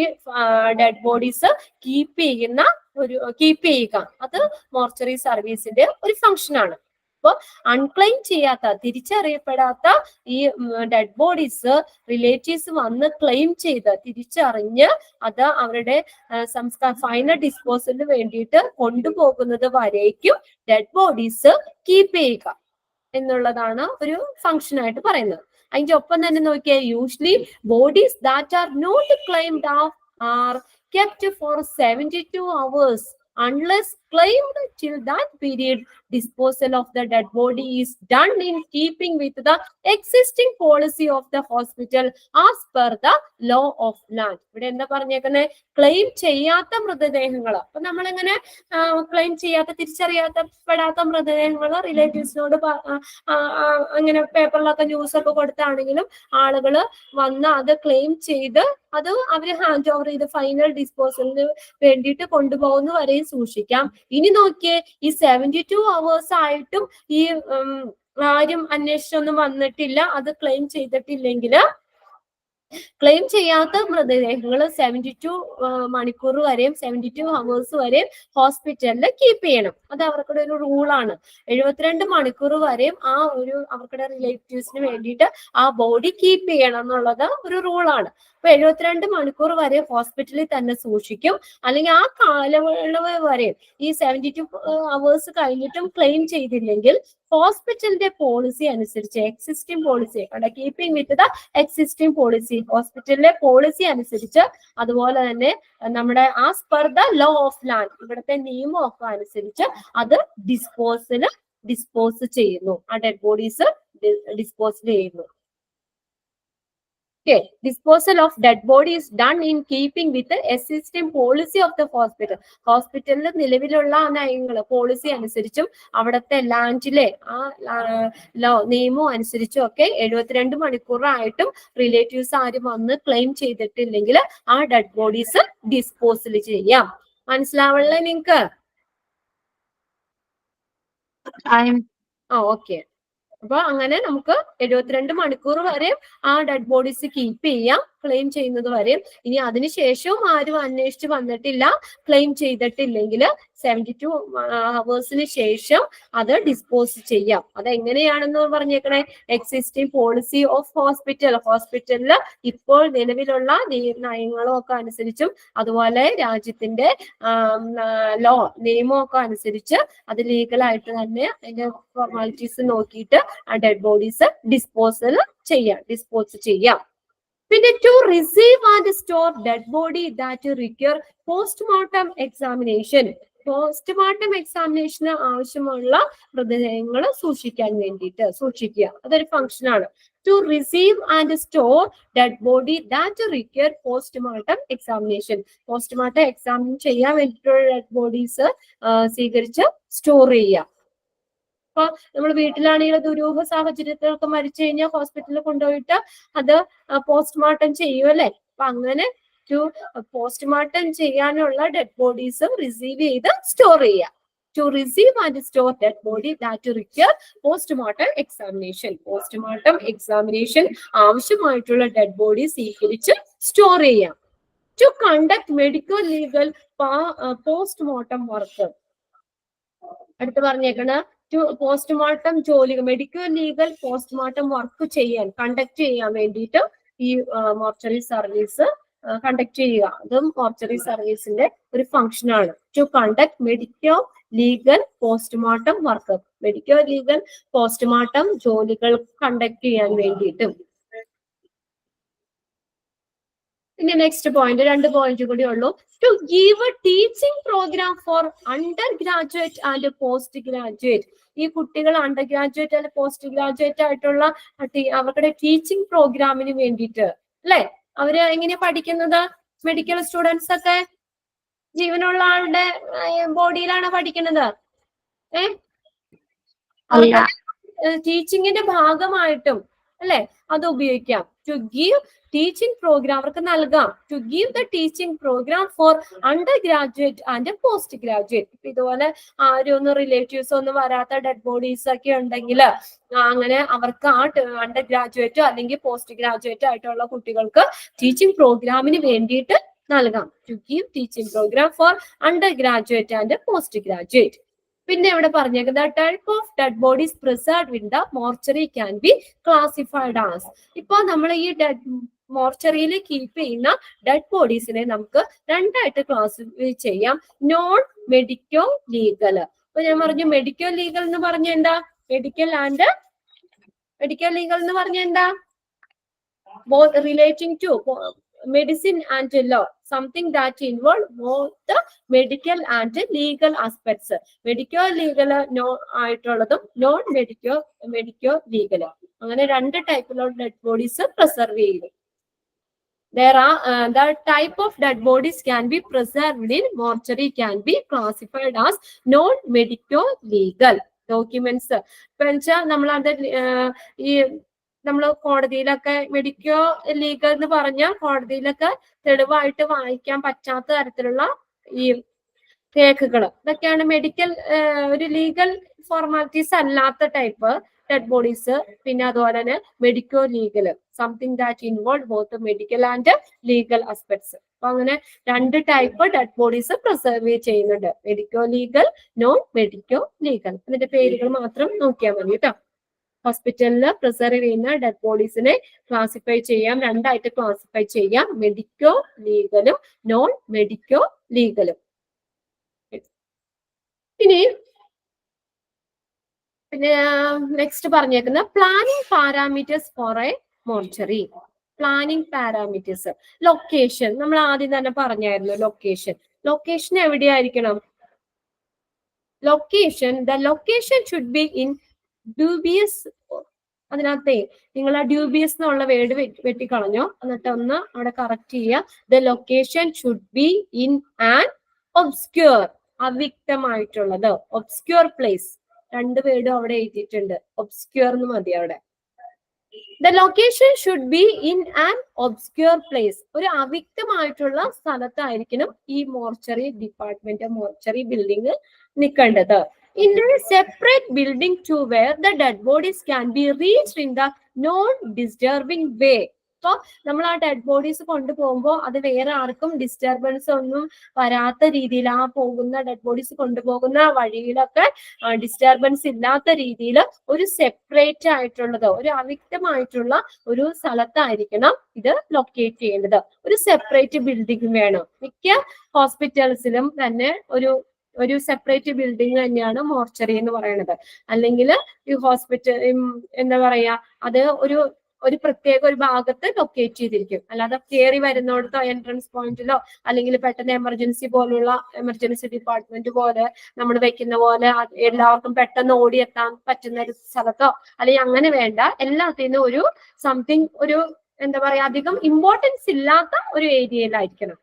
ഡെഡ് ബോഡീസ് കീപ്പ് ചെയ്യുക, അത് മോർച്ചറി സർവീസിന്റെ ഒരു ഫംഗ്ഷൻ ആണ്. അപ്പോൾ അൺക്ലെയിം ചെയ്യാത്ത, തിരിച്ചറിയപ്പെടാത്ത ഈ ഡെഡ് ബോഡീസ് റിലേറ്റീവ്സ് വന്ന് ക്ലെയിം ചെയ്ത് തിരിച്ചറിഞ്ഞ് അത് അവരുടെ ഫൈനൽ ഡിസ്പോസലിന് വേണ്ടിയിട്ട് കൊണ്ടുപോകുന്നത് വരേക്കും ഡെഡ് ബോഡീസ് കീപ്പ് ചെയ്യുക എന്നുള്ളതാണ് ഒരു ഫംഗ്ഷൻ ആയിട്ട് പറയുന്നത്. അതിന്റെ ഒപ്പം തന്നെ നോക്കിയാൽ usually bodies that are not claimed are kept for 72 hours unless claimed till that period, disposal of the dead body is done in keeping with the existing policy of the hospital as per the law of land. ഇവിടെ എന്താ പറഞ്ഞേക്കുന്നത്? Claim ചെയ്യാത്ത മൃതദേഹങ്ങൾ. അപ്പൊ നമ്മളെങ്ങനെ claim ചെയ്യാത്ത, തിരിച്ചറിയാത്തപ്പെടാത്ത മൃതദേഹങ്ങൾ റിലേറ്റീവ്സിനോട് അങ്ങനെ പേപ്പറിലൊക്കെ ന്യൂസ് ഒക്കെ കൊടുത്താണെങ്കിലും ആളുകൾ വന്ന് അത് ക്ലെയിം ചെയ്ത് അത് അവര് ഹാൻഡ് ഓവർ ചെയ്ത് ഫൈനൽ ഡിസ്പോസലിന് വേണ്ടിയിട്ട് കൊണ്ടുപോകുന്ന വരെയും സൂക്ഷിക്കാം. ഇനി നോക്കിയേ, ഈ 72 hours ആയിട്ടും ഈ ആരും അന്വേഷിച്ചൊന്നും വന്നിട്ടില്ല, അത് ക്ലെയിം ചെയ്തിട്ടില്ലെങ്കിൽ, ക്ലെയിം ചെയ്യാത്ത മൃതദേഹങ്ങൾ 72 മണിക്കൂർ വരെയും 72 hours വരെയും ഹോസ്പിറ്റലിൽ കീപ്പ് ചെയ്യണം. അത് അവർക്കുടെ ഒരു റൂളാണ്. 72 മണിക്കൂർ വരെയും അവർക്കുടെ റിലേറ്റീവ്സിന് വേണ്ടിയിട്ട് ആ ബോഡി കീപ്പ് ചെയ്യണം എന്നുള്ളത് ഒരു റൂളാണ്. അപ്പൊ 72 മണിക്കൂർ വരെ ഹോസ്പിറ്റലിൽ തന്നെ സൂക്ഷിക്കും. അല്ലെങ്കിൽ ആ കാലയളവ് വരെ ഈ 72 hours കഴിഞ്ഞിട്ടും ക്ലെയിം ചെയ്തില്ലെങ്കിൽ ഹോസ്പിറ്റലിന്റെ പോളിസി അനുസരിച്ച്, existing policy, keeping with the existing policy, ഹോസ്പിറ്റലിലെ പോളിസി അനുസരിച്ച്, അതുപോലെ തന്നെ നമ്മുടെ as per the law of land, ഇവിടുത്തെ നിയമമൊക്കെ അനുസരിച്ച് അത് ഡിസ്പോസ് ചെയ്യുന്നു, ആ ഡെഡ് ബോഡീസ് ഡിസ്പോസ് ചെയ്യുന്നു. Okay, disposal of dead body is done in keeping with the existing policy of the hospital. ഹോസ്പിറ്റലിൽ നിലവിലുള്ള നയങ്ങൾ, പോളിസി അനുസരിച്ചും അവിടുത്തെ ലാൻഡിലെ ആ നിയമം അനുസരിച്ചും ഒക്കെ 72 മണിക്കൂറായിട്ടും റിലേറ്റീവ്സ് ആരും വന്ന് ക്ലെയിം ചെയ്തിട്ടില്ലെങ്കിൽ ആ ഡെഡ് ബോഡീസ് ഡിസ്പോസൽ ചെയ്യാം. മനസ്സിലാവല്ലേ നിങ്ങക്ക്? ഓക്കെ. അപ്പൊ അങ്ങനെ നമുക്ക് 72 മണിക്കൂർ വരെ ആ ഡെഡ് ബോഡീസ് കീപ്പ് ചെയ്യാം, ക്ലെയിം ചെയ്യുന്നത് വരെയും. ഇനി അതിനുശേഷവും ആരും അന്വേഷിച്ച് വന്നിട്ടില്ല, ക്ലെയിം ചെയ്തിട്ടില്ലെങ്കിൽ 72 hours ശേഷം അത് ഡിസ്പോസ് ചെയ്യാം. അതെങ്ങനെയാണെന്ന് പറഞ്ഞേക്കണേ? എക്സിസ്റ്റിംഗ് പോളിസി ഓഫ് ഹോസ്പിറ്റലിൽ ഇപ്പോൾ നിലവിലുള്ള നയങ്ങളും ഒക്കെ അനുസരിച്ചും അതുപോലെ രാജ്യത്തിന്റെ നിയമമൊക്കെ അനുസരിച്ച് അത് ലീഗലായിട്ട് തന്നെ അതിന്റെ ഫോർമാലിറ്റീസ് നോക്കിയിട്ട് ആ ഡെഡ് ബോഡീസ് ഡിസ്പോസ് ചെയ്യാം. പിന്നെ to receive and store dead body that require postmortem examination. Postmortem എക്സാമിനേഷന് ആവശ്യമുള്ള മൃതദേഹങ്ങൾ സൂക്ഷിക്കാൻ വേണ്ടിയിട്ട് സൂക്ഷിക്കുക, അതൊരു ഫംഗ്ഷൻ ആണ്. To receive and store dead body that require postmortem examination. Postmortem examine ചെയ്യാൻ വേണ്ടിയിട്ടുള്ള ഡെഡ് ബോഡീസ് സ്വീകരിച്ച് സ്റ്റോർ ചെയ്യുക. അപ്പൊ നമ്മൾ വീട്ടിലാണെങ്കിൽ ദുരൂഹ സാഹചര്യത്തിലൊക്കെ മരിച്ചു കഴിഞ്ഞാൽ ഹോസ്പിറ്റലിൽ കൊണ്ടുപോയിട്ട് അത് പോസ്റ്റ്മോർട്ടം ചെയ്യും അല്ലെ? അപ്പൊ അങ്ങനെ പോസ്റ്റ്മോർട്ടം ചെയ്യാനുള്ള ഡെഡ് ബോഡീസ് റിസീവ് ചെയ്ത് സ്റ്റോർ ചെയ്യുക. To receive and store dead body that require postmortem examination. Postmortem examination ആവശ്യമായിട്ടുള്ള ഡെഡ് ബോഡി സ്വീകരിച്ച് സ്റ്റോർ ചെയ്യാം. To conduct medical legal postmortem work. അടുത്ത് പറഞ്ഞേക്കണ പോസ്റ്റ്മോർട്ടം ജോലി, മെഡിക്കൽ ലീഗൽ പോസ്റ്റ്മോർട്ടം വർക്ക് ചെയ്യാൻ കണ്ടക്ട് ചെയ്യാൻ വേണ്ടിയിട്ട് ഈ മോർച്ചറി സർവീസ് കണ്ടക്ട് ചെയ്യുക. അതും മോർച്ചറി സർവീസിന്റെ ഒരു ഫംഗ്ഷൻ ആണ്. To conduct medico legal postmortem work, medico legal postmortem ജോലികൾ കണ്ടക്ട് ചെയ്യാൻ വേണ്ടിയിട്ടും. പിന്നെ നെക്സ്റ്റ് പോയിന്റ്, 2 പോയിന്റ് കൂടി ഉള്ളൂ. To give a teaching programme for undergraduate and postgraduate. ഈ കുട്ടികൾ അണ്ടർ ഗ്രാജുവേറ്റ് അല്ലെങ്കിൽ പോസ്റ്റ് ഗ്രാജുവേറ്റ് ആയിട്ടുള്ള അവരുടെ ടീച്ചിങ് പ്രോഗ്രാമിന് വേണ്ടിയിട്ട് അല്ലെ, അവര് എങ്ങനെയാ പഠിക്കുന്നത്? മെഡിക്കൽ സ്റ്റുഡൻസ് ഒക്കെ ജീവനുള്ള ആളുടെ ബോഡിയിലാണ് പഠിക്കുന്നത്. ടീച്ചിങ്ങിന്റെ ഭാഗമായിട്ടും അല്ലെ അത് ഉപയോഗിക്കാം. ടു ഗീവ് ടീച്ചിങ് പ്രോഗ്രാം അവർക്ക് നൽകാം. To give the teaching programme for undergraduate and postgraduate. ഇപ്പൊ ഇതുപോലെ ആരും ഒന്നും റിലേറ്റീവ്സ് ഒന്നും വരാത്ത ഡെഡ് ബോഡീസ് ഒക്കെ ഉണ്ടെങ്കിൽ അങ്ങനെ അവർക്ക് ആ അണ്ടർ ഗ്രാജുവേറ്റോ അല്ലെങ്കിൽ പോസ്റ്റ് ഗ്രാജുവേറ്റോ ആയിട്ടുള്ള കുട്ടികൾക്ക് ടീച്ചിങ് പ്രോഗ്രാമിന് വേണ്ടിയിട്ട് നൽകാം. To give teaching programme for undergraduate and postgraduate. പിന്നെ ഇവിടെ പറഞ്ഞേക്കുന്നത് type of dead bodies preserved in the mortuary can be classified as. ഇപ്പൊ നമ്മൾ ഈ മോർച്ചറിയിൽ കീപ്പ് ചെയ്യുന്ന ഡെഡ് ബോഡീസിനെ നമുക്ക് രണ്ടായിട്ട് ക്ലാസിഫൈ ചെയ്യാം. Non medico legal. അപ്പൊ ഞാൻ പറഞ്ഞു മെഡിക്കോ ലീഗൽ എന്ന് പറഞ്ഞ എന്താ? മെഡിക്കൽ ലീഗൽ എന്ന് പറഞ്ഞ എന്താ? both relating to medicine and law, something that involve both the medical and legal aspects. Medical legal ആയിട്ടുള്ളതും നോൺ മെഡിക്കോ ലീഗൽ, അങ്ങനെ 2 ടൈപ്പിലുള്ള ഡെഡ് ബോഡീസ് പ്രിസർവ് ചെയ്യും. There are the type of dead bodies can be preserved in mortuary can be classified as non-medico legal documents. ഇപ്പൊ വെച്ചാൽ നമ്മളത് ഈ നമ്മൾ കോടതിയിലൊക്കെ medico legal എന്ന് പറഞ്ഞാൽ കോടതിയിലൊക്കെ തെളിവായിട്ട് വായിക്കാൻ പറ്റാത്ത തരത്തിലുള്ള ഈ രേഖകൾ, ഇതൊക്കെയാണ് മെഡിക്കൽ ഒരു ലീഗൽ ഫോർമാലിറ്റീസ് അല്ലാത്ത ടൈപ്പ് ഡെഡ് ബോഡീസ്. പിന്നെ അതുപോലെ തന്നെ medico legal, something that involve both medical and legal aspects. അപ്പൊ അങ്ങനെ 2 ടൈപ്പ് ഡെഡ് ബോഡീസ് പ്രിസർവ് ചെയ്യുന്നുണ്ട്, medico legal, non medico legal. അതിന്റെ പേരുകൾ മാത്രം നോക്കിയാൽ മതി കേട്ടോ. ഹോസ്പിറ്റലിൽ പ്രിസർവ് ചെയ്യുന്ന ഡെഡ് ബോഡീസിനെ ക്ലാസിഫൈ ചെയ്യാം, 2 ആയിട്ട് ക്ലാസിഫൈ ചെയ്യാം, മെഡിക്കോ ലീഗലും നോൺ മെഡിക്കോ ലീഗലും. പിന്നെ നെക്സ്റ്റ് പറഞ്ഞേക്കുന്ന planning parameters for a mortuary. Planning parameters, location നമ്മൾ ആദ്യം തന്നെ പറഞ്ഞായിരുന്നു. ലൊക്കേഷൻ എവിടെയായിരിക്കണം? The location should be in dubious. അതിനകത്തെ നിങ്ങൾ ആ ഡ്യൂബിയസ് എന്നുള്ള വേർഡ് വെട്ടിക്കളഞ്ഞോ, എന്നിട്ട് ഒന്ന് അവിടെ കറക്റ്റ് ചെയ്യുക. The location should be in an obscure, അവ്യക്തമായിട്ടുള്ളത്, ഒബ്സ്ക്യൂർ പ്ലേസ്. 2 വേർഡും അവിടെ എഴുതിയിട്ടുണ്ട്, ഒബ്സ്ക്യൂർ എന്ന് മതി അവിടെ. The location should be in an obscure place, ഒരു അവ്യക്തമായിട്ടുള്ള സ്ഥലത്തായിരിക്കണം ഈ മോർച്ചറി ഡിപ്പാർട്ട്മെന്റ്, മോർച്ചറി ബിൽഡിംഗ് നിൽക്കേണ്ടത്. In a separate building to where the dead bodies can be reached in the non-disturbing way. So, നമ്മൾ ആ ഡെഡ് ബോഡീസ് കൊണ്ടുപോകുമ്പോൾ അത് വേറെ ആർക്കും ഡിസ്റ്റർബൻസ് ഒന്നും വരാത്ത രീതിയിൽ, ആ പോകുന്ന ഡെഡ് ബോഡീസ് കൊണ്ടുപോകുന്ന വഴിയിലൊക്കെ ഡിസ്റ്റർബൻസ് ഇല്ലാത്ത രീതിയിൽ ഒരു സെപ്പറേറ്റ് ആയിട്ടുള്ളത്, ഒരു അവ്യക്തമായിട്ടുള്ള ഒരു സ്ഥലത്തായിരിക്കണം ഇത് ലൊക്കേറ്റ് ചെയ്യേണ്ടത്. ഒരു സെപ്പറേറ്റ് ബിൽഡിംഗ് വേണം. മിക്ക ഹോസ്പിറ്റൽസിലും തന്നെ ഒരു സെപ്പറേറ്റ് ബിൽഡിംഗ് തന്നെയാണ് മോർച്ചറി എന്ന് പറയുന്നത്. അല്ലെങ്കിൽ ഈ ഹോസ്പിറ്റൽ എന്താ പറയാ, അത് ഒരു പ്രത്യേക ഒരു ഭാഗത്ത് ലൊക്കേറ്റ് ചെയ്തിരിക്കും. അല്ലാതെ കയറി വരുന്നിടത്തോ എൻട്രൻസ് പോയിന്റിലോ അല്ലെങ്കിൽ പെട്ടെന്ന് എമർജൻസി പോലുള്ള എമർജൻസി ഡിപ്പാർട്ട്മെന്റ് പോലെ നമ്മൾ വെക്കുന്ന പോലെ എല്ലാവർക്കും പെട്ടെന്ന് ഓടിയെത്താൻ പറ്റുന്ന ഒരു സ്ഥലത്തോ അല്ലെങ്കിൽ അങ്ങനെ വേണ്ട. എല്ലാത്തിനും ഒരു സംതിങ്, ഒരു എന്താ പറയാ, അധികം ഇമ്പോർട്ടൻസ് ഇല്ലാത്ത ഒരു ഏരിയയിലായിരിക്കണം.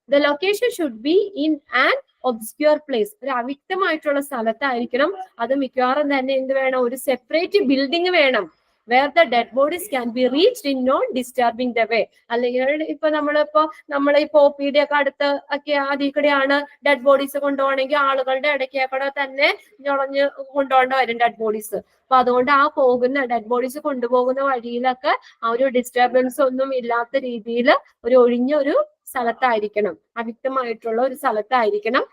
The location should be in an obscure place, ഒരു അവ്യക്തമായിട്ടുള്ള സ്ഥലത്തായിരിക്കണം. അത് മിക്കവാറും തന്നെ എന്ത് വേണം? ഒരു സെപ്പറേറ്റ് ബിൽഡിംഗ് വേണം. where the dead bodies can be reached in non disturbing the way. അല്ലെങ്കിൽ ഇപ്പൊ നമ്മളെ ഇപ്പൊ OPD ഒക്കെ അടുത്ത് ഒക്കെ അതിൽ കൂടെയാണ് ഡെഡ് ബോഡീസ് കൊണ്ടുപോകണമെങ്കിൽ ആളുകളുടെ ഇടയ്ക്കൂടെ തന്നെ ഞൊളഞ്ഞ് കൊണ്ടുപോകേണ്ട വരും ഡെഡ് ബോഡീസ്. അപ്പൊ അതുകൊണ്ട് ആ പോകുന്ന ഡെഡ് ബോഡീസ് കൊണ്ടുപോകുന്ന വഴിയിലൊക്കെ ആ ഒരു ഡിസ്റ്റർബൻസ് ഒന്നും ഇല്ലാത്ത രീതിയിൽ ഒരു ഒഴിഞ്ഞൊരു സ്ഥലത്തായിരിക്കണം, അവ്യക്തമായിട്ടുള്ള ഒരു സ്ഥലത്തായിരിക്കണം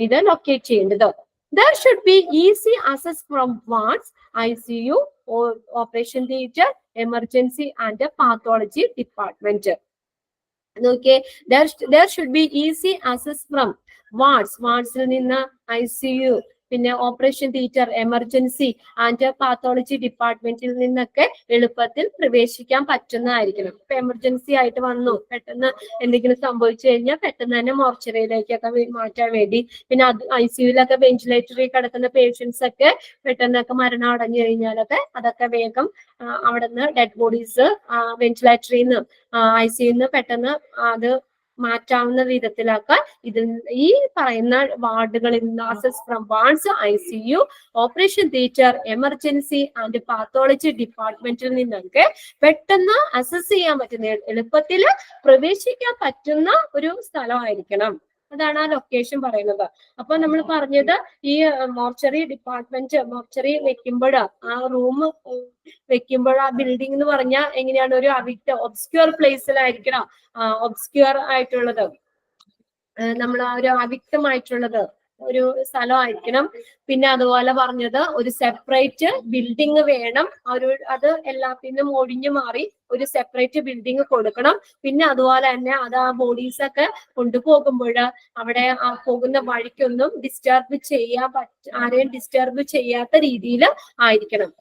ഇത് ലൊക്കേറ്റ് ചെയ്യേണ്ടത്. There should be easy access from wards, ICU, or operation theatre, emergency and pathology department. Okay, there should be easy access from വാർഡ്സിൽ നിന്ന് ICU, പിന്നെ operation theatre, emergency and pathology ഡിപ്പാർട്ട്മെന്റിൽ നിന്നൊക്കെ എളുപ്പത്തിൽ പ്രവേശിക്കാൻ പറ്റുന്നതായിരിക്കണം. ഇപ്പൊ എമർജൻസി ആയിട്ട് വന്നു, പെട്ടെന്ന് എന്തെങ്കിലും സംഭവിച്ചു കഴിഞ്ഞാൽ പെട്ടെന്ന് തന്നെ മോർച്ചറിയിലേക്കൊക്കെ മാറ്റാൻ വേണ്ടി, പിന്നെ അത് ICUലൊക്കെ വെന്റിലേറ്ററിൽ കിടക്കുന്ന പേഷ്യൻസ് ഒക്കെ പെട്ടെന്നൊക്കെ മരണം അടഞ്ഞു കഴിഞ്ഞാലൊക്കെ അതൊക്കെ വേഗം അവിടെ നിന്ന് ഡെഡ് ബോഡീസ് വെന്റിലേറ്ററിൽ നിന്ന് ICUന്ന് പെട്ടെന്ന് അത് മാറ്റാവുന്ന വിധത്തിലാക്കാൻ ഈ പറയുന്ന വാർഡുകളിൽ നിന്ന് access from wards, ICU, operation theatre, emergency and pathology ഡിപ്പാർട്ട്മെന്റിൽ നിന്നൊക്കെ പെട്ടെന്ന് അസസ് ചെയ്യാൻ പറ്റുന്ന, എളുപ്പത്തിൽ പ്രവേശിക്കാൻ പറ്റുന്ന ഒരു സ്ഥലമായിരിക്കണം. അതാണ് ആ ലൊക്കേഷൻ പറയുന്നത്. അപ്പൊ നമ്മൾ പറഞ്ഞത് ഈ മോർച്ചറി ഡിപ്പാർട്ട്മെന്റ്, മോർച്ചറി വെക്കുമ്പോൾ ആ റൂം വെക്കുമ്പോൾ ആ ബിൽഡിംഗ് എന്ന് പറഞ്ഞാൽ എങ്ങനെയാണ്, ഒരു ഒബ്സ്ക്യൂർ പ്ലേസിലായിരിക്കണം, ഒബ്സ്ക്യൂർ ആയിട്ടുള്ളത്, നമ്മൾ ആ ഒരു അവ്യക്തമായിട്ടുള്ളത് ഒരു സ്ഥലമായിരിക്കണം. പിന്നെ അതുപോലെ പറഞ്ഞത് ഒരു സെപ്പറേറ്റ് ബിൽഡിംഗ് വേണം, അത് എല്ലാത്തിനും ഒഴിഞ്ഞു മാറി ഒരു സെപ്പറേറ്റ് ബിൽഡിംഗ് കൊടുക്കണം. പിന്നെ അതുപോലെ തന്നെ അത് ആ ബോഡീസ് ഒക്കെ കൊണ്ടുപോകുമ്പോൾ അവിടെ പോകുന്ന വഴിക്കൊന്നും ആരെയും ഡിസ്റ്റർബ് ചെയ്യാത്ത രീതിയിൽ ആയിരിക്കണം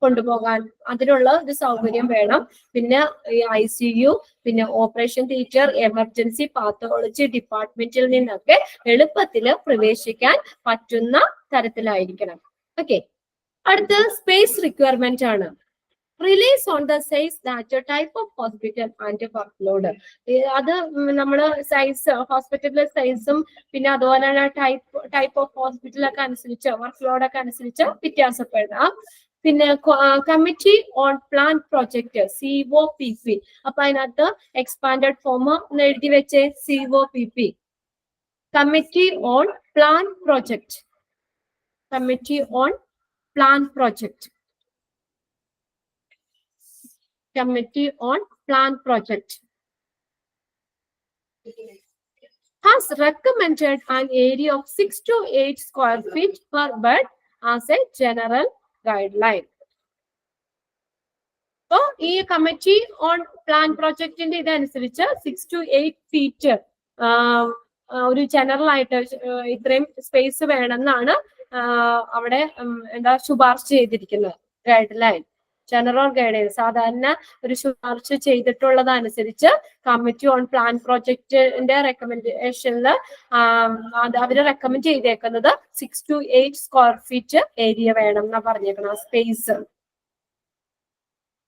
കൊണ്ടുപോകാൻ, അതിനുള്ള ഒരു സൗകര്യം വേണം. പിന്നെ ICU, പിന്നെ ഓപ്പറേഷൻ തിയേറ്റർ, എമർജൻസി, പാത്തോളജി ഡിപ്പാർട്ട്മെന്റിൽ നിന്നൊക്കെ എളുപ്പത്തിൽ പ്രവേശിക്കാൻ പറ്റുന്ന തരത്തിലായിരിക്കണം. ഓക്കെ, അടുത്ത സ്പേസ് റിക്വയർമെന്റ് ആണ്. Release on the size, that type of hospital and work. അത് നമ്മൾ സൈസ്, ഹോസ്പിറ്റലിലെ സൈസും പിന്നെ അതുപോലെ തന്നെ ടൈപ്പ് ഓഫ് ഹോസ്പിറ്റലൊക്കെ അനുസരിച്ച്, വർക്ക് ലോഡൊക്കെ അനുസരിച്ച് വ്യത്യാസപ്പെടാം. പിന്നെ committee on plan project, COPP. അപ്പൊ അതിനകത്ത് എക്സ്പാൻഡഡ് ഫോം എഴുതി വെച്ചേ, COPP, committee on plan project, committee on plan project, Committee on Plan Project has recommended an area of 6 to 8 square feet per bed as a general guideline. So, ഈ committee on plan പ്രൊജക്ടിന്റെ ഇതനുസരിച്ച് 6 to 8 feet ഒരു general ആയിട്ട് ഇത്രയും space വേണമെന്നാണ് അവിടെ ശുപാർശ ചെയ്തിരിക്കുന്നത്. Guide line, general guidance, സാധാരണ ഒരു ശുപാർശ ചെയ്തിട്ടുള്ളതനുസരിച്ച് കമ്മിറ്റി ഓൺ പ്ലാൻ പ്രൊജക്ടിന്റെ റെക്കമെൻഡേഷനിൽ അവര് റെക്കമെൻഡ് ചെയ്തേക്കുന്നത് 6 to 8 സ്ക്വയർ ഫീറ്റ് ഏരിയ വേണം എന്നാ പറഞ്ഞേക്കുന്നത് സ്പേസ്.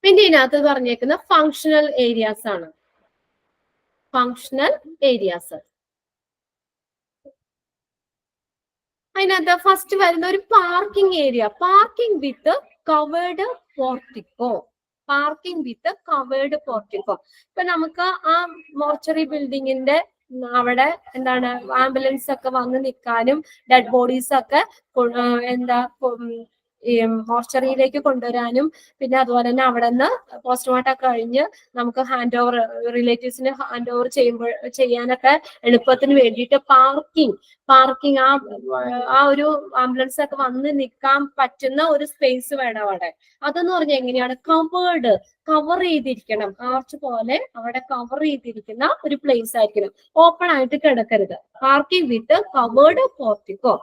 പിന്നെ ഇതിനകത്ത് പറഞ്ഞേക്കുന്ന ഫങ്ഷണൽ ഏരിയാസ് ആണ്. ഫങ്ഷണൽ ഏരിയാസ്, അതിനകത്ത് ഫസ്റ്റ് വരുന്ന ഒരു parking area, parking with covered portico, parking with covered portico. ഇപ്പൊ നമുക്ക് ആ മോർച്ചറി ബിൽഡിങ്ങിന്റെ അവിടെ ആംബുലൻസ് ഒക്കെ വന്ന് നിൽക്കാനും ഡെഡ് ബോഡീസ് ഒക്കെ ഈ മോർച്ചറിയിലേക്ക് കൊണ്ടുവരാനും, പിന്നെ അതുപോലെ തന്നെ അവിടെ നിന്ന് പോസ്റ്റ്മോർട്ടം കഴിഞ്ഞ് നമുക്ക് ഹാൻഡ് ഓവർ, റിലേറ്റീവ്സിന് ഹാൻഡ് ഓവർ ചെയ്യാനൊക്കെ എളുപ്പത്തിന് വേണ്ടിയിട്ട് പാർക്കിംഗ് ആ ഒരു ആംബുലൻസ് ഒക്കെ വന്ന് നിൽക്കാൻ പറ്റുന്ന ഒരു സ്പേസ് വേണം അവിടെ. അതെന്ന് പറഞ്ഞാൽ എങ്ങനെയാണ്, കവർ ചെയ്തിരിക്കണം, ആർച്ച് പോലെ അവിടെ കവർ ചെയ്തിരിക്കുന്ന ഒരു പ്ലേസ് ആയിരിക്കണം, ഓപ്പൺ ആയിട്ട് കിടക്കരുത്. Parking with covered portico,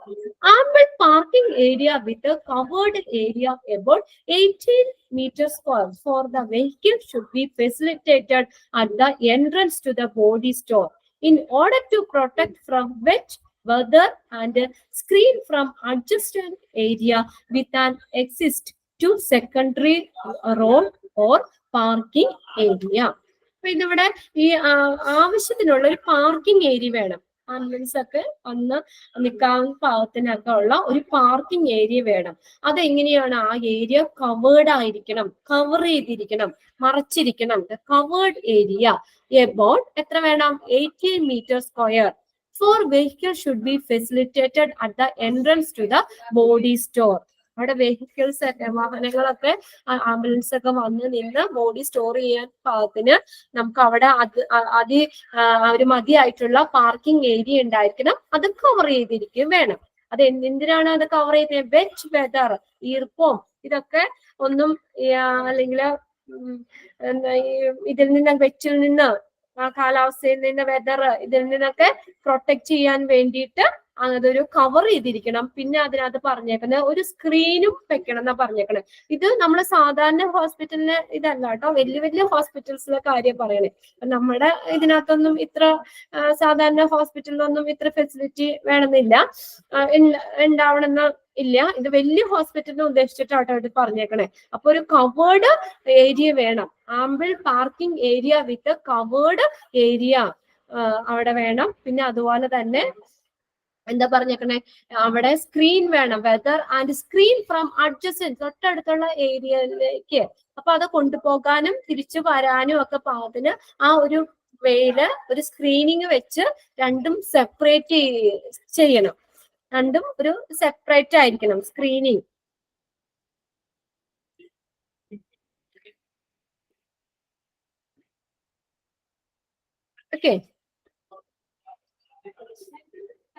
ample parking area with covered area about 18 meters square for the vehicle should be facilitated at the entrance to the body store in order to protect from wet weather and screen from adjacent area with an exit to secondary road or parking area. അപ്പൊ ഇതിവിടെ ഈ ആവശ്യത്തിനുള്ള ഒരു parking area വേണം, ambulance ഒക്കെ വന്ന് നിൽക്കാവുന്ന പാകത്തിനൊക്കെ ഉള്ള ഒരു പാർക്കിംഗ് ഏരിയ വേണം. അതെങ്ങനെയാണ്, ആ ഏരിയ കവേർഡ് ആയിരിക്കണം, കവർ ചെയ്തിരിക്കണം, മറച്ചിരിക്കണം. കവേർഡ് ഏരിയ എബൌട്ട് എത്ര വേണം, 18 meters square. For vehicle should be facilitated at the entrance to the body store. അവിടെ വെഹിക്കിൾസ് ഒക്കെ, വാഹനങ്ങളൊക്കെ, ആംബുലൻസ് ഒക്കെ വന്ന് നിന്ന് ബോഡി സ്റ്റോർ ചെയ്യാൻ പാകത്തിന് നമുക്ക് അവിടെ ഒരു മതിയായിട്ടുള്ള പാർക്കിംഗ് ഏരിയ ഉണ്ടായിരിക്കണം, അത് കവർ ചെയ്തിരിക്കുകയും വേണം. അത് എന്തിനാണ് അത് കവർ ചെയ്യുന്നത്? വെറ്റ് വെതർ, ഈർപ്പം, ഇതൊക്കെ ഒന്നും അല്ലെങ്കിൽ ഇതിൽ നിന്ന് വെറ്റിൽ നിന്ന്, ആ കാലാവസ്ഥയിൽ നിന്ന്, വെതർ, ഇതിൽ നിന്നൊക്കെ പ്രൊട്ടക്ട് ചെയ്യാൻ വേണ്ടിയിട്ട് അതൊരു കവർ ചെയ്തിരിക്കണം. പിന്നെ അതിനകത്ത് പറഞ്ഞേക്കുന്നത് ഒരു സ്ക്രീനും വെക്കണം എന്നാ പറഞ്ഞേക്കണേ. ഇത് നമ്മൾ സാധാരണ ഹോസ്പിറ്റലിന് ഇതല്ല കേട്ടോ, വലിയ വലിയ ഹോസ്പിറ്റൽസിലെ കാര്യം പറയണേ. നമ്മുടെ ഇതിനകത്തൊന്നും ഇത്ര സാധാരണ ഹോസ്പിറ്റലിലൊന്നും ഇത്ര ഫെസിലിറ്റി വേണമെന്നില്ല, ഉണ്ടാവണമെന്ന് ഇല്ല. ഇത് വലിയ ഹോസ്പിറ്റലിനെ ഉദ്ദേശിച്ചിട്ടാട്ടോ ഇത് പറഞ്ഞേക്കണേ. അപ്പൊ ഒരു കവേർഡ് ഏരിയ വേണം, ample parking area with covered area അവിടെ വേണം. പിന്നെ അതുപോലെ തന്നെ എന്താ പറഞ്ഞേക്കണേ, അവിടെ സ്ക്രീൻ വേണം, weather and screen from adjacent, തൊട്ടടുത്തുള്ള ഏരിയയിലേക്ക്. അപ്പൊ അത് കൊണ്ടുപോകാനും തിരിച്ചു വരാനും ഒക്കെ പാകത്തിന് ആ ഒരു വേയില് ഒരു സ്ക്രീനിങ് വെച്ച് രണ്ടും സെപ്പറേറ്റ് ചെയ്യണം. രണ്ടും ഒരു സെപ്പറേറ്റ് ആയിരിക്കണം സ്ക്രീനിങ്. ഓക്കെ.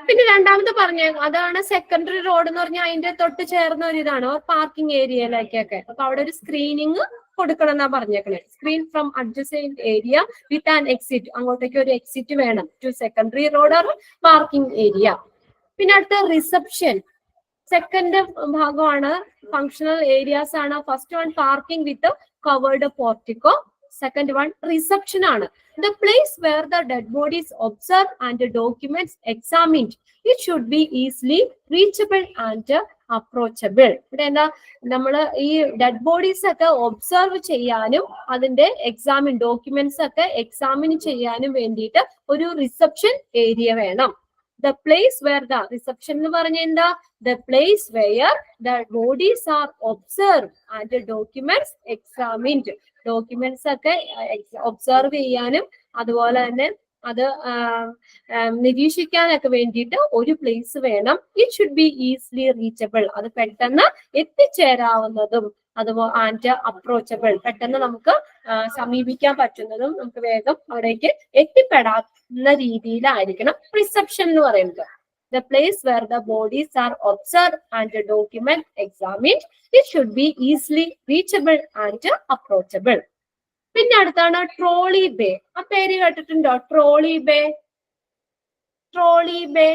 പിന്നെ രണ്ടാമത് പറഞ്ഞ അതാണ് സെക്കൻഡറി റോഡ് എന്ന് പറഞ്ഞാൽ അതിന്റെ തൊട്ട് ചേർന്ന ഒരു ഇതാണ് പാർക്കിംഗ് ഏരിയയിലേക്കൊക്കെ. അപ്പൊ അവിടെ ഒരു സ്ക്രീനിങ് കൊടുക്കണം എന്നാ പറഞ്ഞേക്കണേ. Screen from adjacent area with an exit, അങ്ങോട്ടേക്ക് ഒരു എക്സിറ്റ് വേണം to secondary road or parking area. പിന്നെ അടുത്ത റിസപ്ഷൻ, സെക്കൻഡ് ഭാഗമാണ്, ഫങ്ഷണൽ ഏരിയാസ് ആണ്. First one parking with covered portico, second one reception ആണ്. The place where the dead body is observed and the documents examined. It should be easily reachable and approachable. ഇവിടെ എന്താ, നമ്മള് ഈ dead bodies ഒക്കെ observe ചെയ്യാനും അതിന്റെ examine documents ഒക്കെ examine ചെയ്യാനും വേണ്ടിയിട്ട് ഒരു റിസപ്ഷൻ ഏരിയ വേണം. The place where the reception എന്ന് പറഞ്ഞ എന്താ, the place where the bodies are observed and the documents examined. Documents ഒക്കെ ഒബ്സർവ് ചെയ്യാനും അതുപോലെ തന്നെ അത് നിരീക്ഷിക്കാനൊക്കെ വേണ്ടിയിട്ട് ഒരു പ്ലേസ് വേണം. It should be easily reachable, അത് പെട്ടെന്ന് എത്തിച്ചേരാവുന്നതും അതുപോലെ ആൻഡ് അപ്രോച്ചബിൾ, പെട്ടെന്ന് നമുക്ക് സമീപിക്കാൻ പറ്റുന്നതും നമുക്ക് വേഗം അവിടേക്ക് എത്തിപ്പെടാവുന്ന രീതിയിലായിരിക്കണം റിസപ്ഷൻ എന്ന് പറയുന്നത്. The place where the bodies are observed and the document examined. It should be easily reachable and approachable. പിന്നെ അടുത്താണ് ട്രോളി ബേ. ആ പേര് കേട്ടിട്ടുണ്ടോ? Trolley bay. ട്രോളി ബേ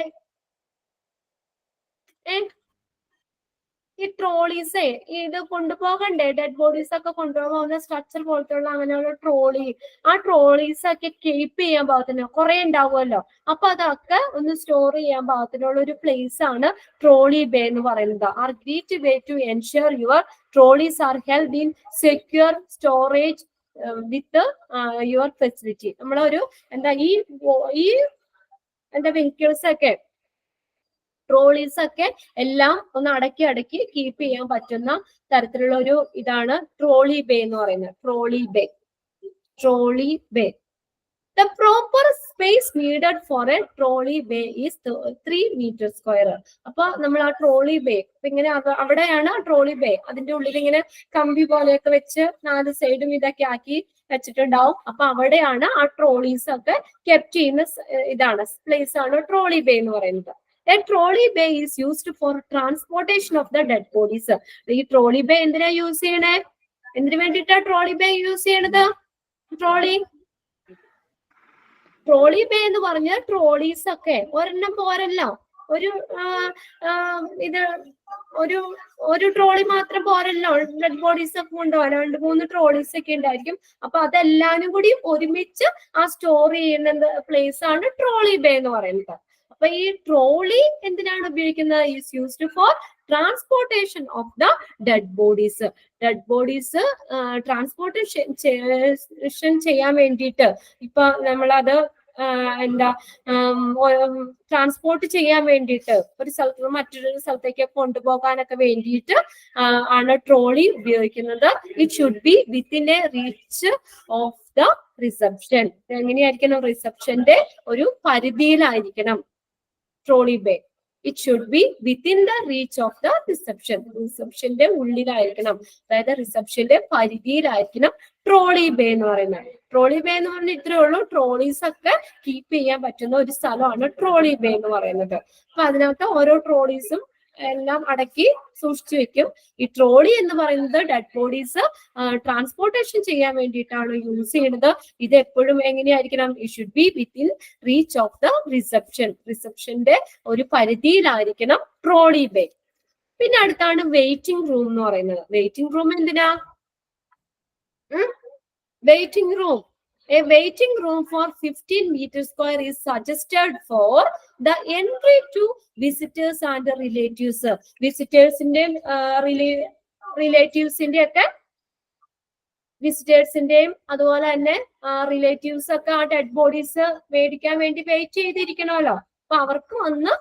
ഈ ട്രോളീസേ ഇത് കൊണ്ടുപോകണ്ടേ, ഡെഡ് ബോഡീസ് ഒക്കെ കൊണ്ടുപോകുന്ന സ്ട്രക്ചർ പോലത്തുള്ള അങ്ങനെയുള്ള ട്രോളി, ആ ട്രോളീസ് ഒക്കെ കീപ്പ് ചെയ്യാൻ പാകത്തിന് കുറെ ഉണ്ടാവുമല്ലോ. അപ്പൊ അതൊക്കെ ഒന്ന് സ്റ്റോർ ചെയ്യാൻ പാകത്തിനുള്ള ഒരു പ്ലേസ് ആണ് ട്രോളി ബേ എന്ന് പറയുന്നത്. Are great way to ensure your trolleys are held in secure storage with your facility. നമ്മളൊരു എന്താ ഈ എന്താ വെഹിക്കിൾസ് ഒക്കെ ട്രോളീസ് ഒക്കെ എല്ലാം ഒന്ന് അടക്കി കീപ്പ് ചെയ്യാൻ പറ്റുന്ന തരത്തിലുള്ള ഒരു ഇതാണ് ട്രോളി ബേ എന്ന് പറയുന്നത്. Trolley bay. Trolley bay. The proper space needed for a trolley bay is 3 meters square. അപ്പൊ നമ്മൾ ആ ട്രോളി ബേ ഇങ്ങനെ അവിടെയാണ് ആ ട്രോളി ബേ. അതിന്റെ ഉള്ളിൽ ഇങ്ങനെ കമ്പി പോലെയൊക്കെ വെച്ച് 4 സൈഡും ഇതൊക്കെ ആക്കി വെച്ചിട്ടുണ്ടാവും. അപ്പൊ അവിടെയാണ് ആ ട്രോളീസ് ഒക്കെ കെപ്റ്റ് ചെയ്യുന്ന ഇതാണ് പ്ലേസ് ആണ് ട്രോളി ബേ എന്ന് പറയുന്നത്. A trolley bay is used for transportation of the dead bodies. ഈ ട്രോളി ബേ എന്തിനാ യൂസ് ചെയ്യണേ? എന്തിനു വേണ്ടിയിട്ടാ ട്രോളി ബേ യൂസ് ചെയ്യണത്? ട്രോളി ബേ എന്ന് പറഞ്ഞ ട്രോളീസ് ഒക്കെ ഒരെണ്ണം പോരല്ലോ, ഒരു ഇത് ഒരു ട്രോളി മാത്രം പോരല്ലോ ഡെഡ് ബോഡീസ് ഒക്കെ കൊണ്ടുപോകാൻ. 2-3 ട്രോളീസ് ഒക്കെ ഉണ്ടായിരിക്കും. അപ്പൊ അതെല്ലാരും കൂടി ഒരുമിച്ച് ആ സ്റ്റോർ ചെയ്യുന്ന പ്ലേസ് ആണ് ട്രോളി ബേ എന്ന് പറയുന്നത്. അപ്പൊ ഈ ട്രോളി എന്തിനാണ് ഉപയോഗിക്കുന്നത്? Is used for transportation of the dead bodies. Dead bodies transportation ചെയ്യാൻ വേണ്ടിയിട്ട് ഇപ്പൊ നമ്മളത് എന്താ ട്രാൻസ്പോർട്ട് ചെയ്യാൻ വേണ്ടിയിട്ട് ഒരു സ്ഥലത്ത് നിന്ന് മറ്റൊരു സ്ഥലത്തേക്ക് കൊണ്ടുപോകാനൊക്കെ വേണ്ടിയിട്ട് ആണ് ട്രോളി ഉപയോഗിക്കുന്നത്. It should be within a reach of the reception. എങ്ങനെയായിരിക്കണം? റിസപ്ഷന്റെ ഒരു പരിധിയിലായിരിക്കണം trolley bay. It should be within the reach of the reception. റിസപ്ഷന്റെ ഉള്ളിലായിരിക്കണം, അതായത് റിസപ്ഷന്റെ പരിധിയിലായിരിക്കണം ട്രോളി ബേ എന്ന് പറയുന്നത്. ട്രോളി ബേ എന്ന് പറഞ്ഞാൽ ഇത്രേ ഉള്ളൂ, ട്രോളീസ് ഒക്കെ കീപ്പ് ചെയ്യാൻ പറ്റുന്ന ഒരു സ്ഥലമാണ് ട്രോളി ബേ എന്ന് പറയുന്നത്. അപ്പൊ അതിനകത്ത് ഓരോ ട്രോളീസും എല്ലാം അടക്കി സൂക്ഷിച്ചു വെക്കും. ഈ ട്രോളി എന്ന് പറയുന്നത് ഡെഡ് ബോഡീസ് ട്രാൻസ്പോർട്ടേഷൻ ചെയ്യാൻ വേണ്ടിയിട്ടാണ് യൂസ് ചെയ്യുന്നത്. ഇത് എപ്പോഴും എങ്ങനെയായിരിക്കണം? It should be within reach of the reception. റിസപ്ഷന്റെ ഒരു പരിധിയിലായിരിക്കണം ട്രോളി ബേ. പിന്നെ അടുത്താണ് വെയിറ്റിംഗ് റൂം എന്ന് പറയുന്നത്. വെയിറ്റിംഗ് റൂം എന്തിനാ? Waiting room. A waiting room for 15 meters square is suggested for the entry to visitors and relatives. വിസിറ്റേഴ്സിന്റെയും റിലേറ്റീവ്സിന്റെ ഒക്കെ വിസിറ്റേഴ്സിന്റെയും അതുപോലെ തന്നെ റിലേറ്റീവ്സ് ഒക്കെ ആ ഡെഡ് ബോഡീസ് മേടിക്കാൻ വേണ്ടി വെയിറ്റ് ചെയ്തിരിക്കണമല്ലോ. അപ്പൊ അവർക്ക് വന്ന്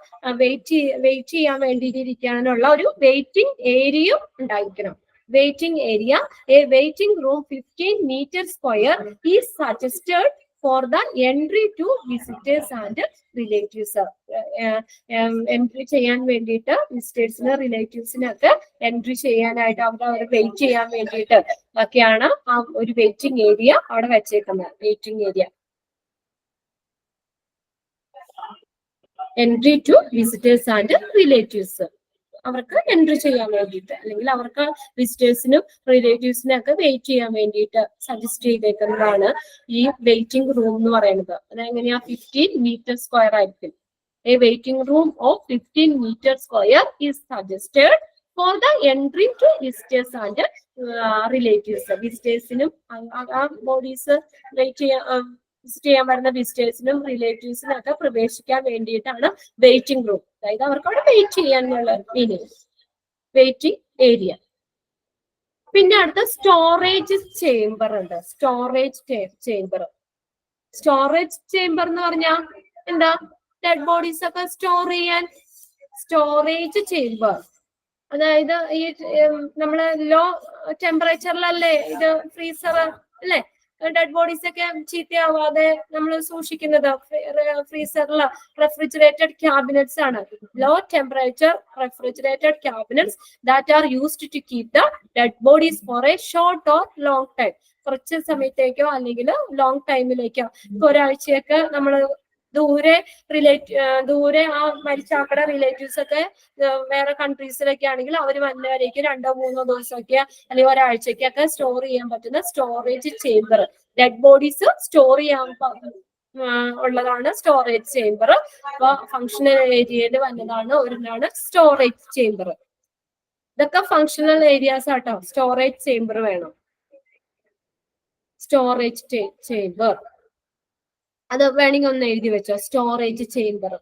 വെയിറ്റ് ചെയ്യാൻ വേണ്ടിയിരിക്കാനുള്ള ഒരു വെയിറ്റിംഗ് ഏരിയയും ഉണ്ടായിരിക്കണം. Waiting area. A waiting room 15 meters square is suggested for the entry to visitors and relatives. Entry ചെയ്യാൻ വേണ്ടിയിട്ട് വിസിറ്റേഴ്സിന് റിലേറ്റീവ്സിനൊക്കെ എൻട്രി ചെയ്യാനായിട്ട് അവർ വെയിറ്റ് ചെയ്യാൻ വേണ്ടിയിട്ട് ഒക്കെയാണ് ആ ഒരു വെയിറ്റിംഗ് ഏരിയ അവിടെ വെച്ചേക്കുന്നത്. Waiting area. Entry to visitors and relatives, അവർക്ക് എൻട്രി ചെയ്യാൻ വേണ്ടിയിട്ട്, അല്ലെങ്കിൽ അവർക്ക് വിസിറ്റേഴ്സിനും റിലേറ്റീവ്സിനും ഒക്കെ വെയിറ്റ് ചെയ്യാൻ വേണ്ടിയിട്ട് സജസ്റ്റ് ചെയ്തേക്കുന്നതാണ് ഈ വെയിറ്റിംഗ് റൂം എന്ന് പറയുന്നത്. അതെങ്ങനെയാ? 15 meter square ആയിരിക്കും. A waiting room of 15 meter square is suggested for the entry to visitors and relatives. വിസിറ്റേഴ്സിനും ആ ബോഡീസ് വിസിറ്റ് ചെയ്യാൻ വരുന്ന വിസിറ്റേഴ്സിനും റിലേറ്റീവ്സിനും ഒക്കെ പ്രവേശിക്കാൻ വേണ്ടിയിട്ടാണ് വെയിറ്റിംഗ് റൂം. അതായത് അവർക്ക് അവിടെ വെയിറ്റ് ചെയ്യാനുള്ള മീനിങ് വെയിറ്റിംഗ് ഏരിയ. പിന്നെ അടുത്ത സ്റ്റോറേജ് ചേംബർ ഉണ്ട്. Storage chamber. സ്റ്റോറേജ് ചേംബർ എന്ന് പറഞ്ഞാൽ എന്താ? ഡെഡ് ബോഡീസ് ഒക്കെ സ്റ്റോർ ചെയ്യാൻ സ്റ്റോറേജ് ചേംബർ. അതായത് ഈ നമ്മള് ലോ ടെമ്പറേച്ചറിലല്ലേ ഇത് ഫ്രീസർ അല്ലേ ഡെഡ് ബോഡീസ് ഒക്കെ ചീത്തയാവാതെ നമ്മൾ സൂക്ഷിക്കുന്നത് ഫ്രീസറിൽ റെഫ്രിജറേറ്റഡ് ക്യാബിനറ്റ്സ് ആണ്. Low temperature refrigerated cabinets that are used to keep the dead bodies for a short or long time. കുറച്ച് സമയത്തേക്കോ അല്ലെങ്കിൽ ലോങ് ടൈമിലേക്കോ. ഇപ്പൊ ഒരാഴ്ചയൊക്കെ നമ്മൾ ദൂരെ ആ മരിച്ച ആക്കടെ റിലേറ്റീവ്സ് ഒക്കെ വേറെ കൺട്രീസിലൊക്കെ ആണെങ്കിൽ അവർ വന്നവരേക്ക് 2-3 ദിവസമൊക്കെ അല്ലെങ്കിൽ ഒരാഴ്ചക്കൊക്കെ സ്റ്റോർ ചെയ്യാൻ പറ്റുന്ന storage chamber. Dead bodies store ചെയ്യാൻ ഉള്ളതാണ് സ്റ്റോറേജ് ചേംബർ. അപ്പൊ ഫങ്ഷണൽ ഏരിയയിൽ വന്നതാണ് ഒരെണ്ണാണ് സ്റ്റോറേജ് ചേംബർ. ഇതൊക്കെ ഫങ്ഷണൽ ഏരിയാസ് ആട്ടോ. സ്റ്റോറേജ് ചേംബർ വേണം. സ്റ്റോറേജ് ചേംബർ അത് വേണമെങ്കിൽ ഒന്ന് എഴുതി വെച്ചോ. Storage chamber.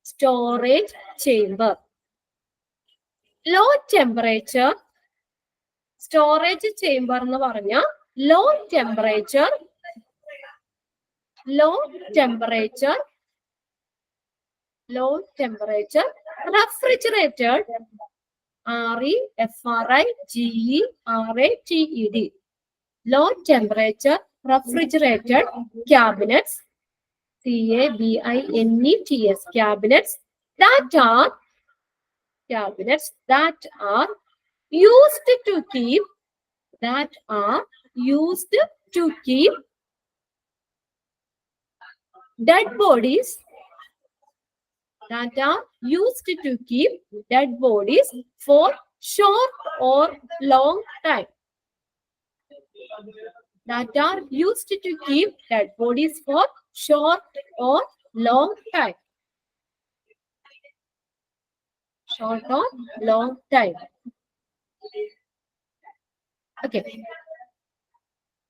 Storage chamber. Low temperature storage chamber എന്ന് പറഞ്ഞ low temperature refrigerated REFRIGERATED low temperature refrigerated cabinets CABINETS cabinets that are used to keep dead bodies for short or long time. That are used to keep dead bodies for short or long time. Short or long time. Okay.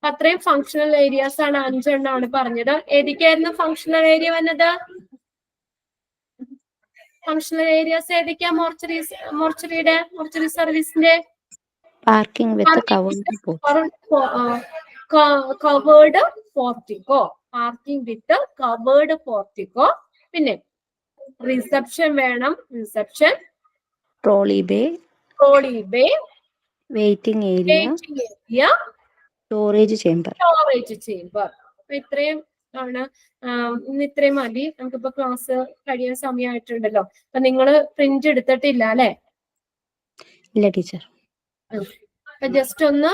അത്രയും functional areas ആണ് 5 എണ്ണമാണ് പറഞ്ഞത്. ഏതൊക്കെയായിരുന്നു functional area വന്നത്? Functional areas ഏതൊക്കെയാ? Mortuary സർവീസിന്റെ parking with covered portico. Parking with covered portico. പിന്നെ reception വേണം. Reception. Trolley bay. Waiting area. Storage chamber. അപ്പൊ ഇത്രയും ആണ്. ഇന്ന് ഇത്രയും മതി. നമുക്കിപ്പോ ക്ലാസ് കഴിയാൻ സമയമായിട്ടുണ്ടല്ലോ. അപ്പൊ നിങ്ങള് പ്രിന്റ് എടുത്തിട്ടില്ല അല്ലെ? ഇല്ല ടീച്ചർ. അപ്പൊ ജസ്റ്റ് ഒന്ന്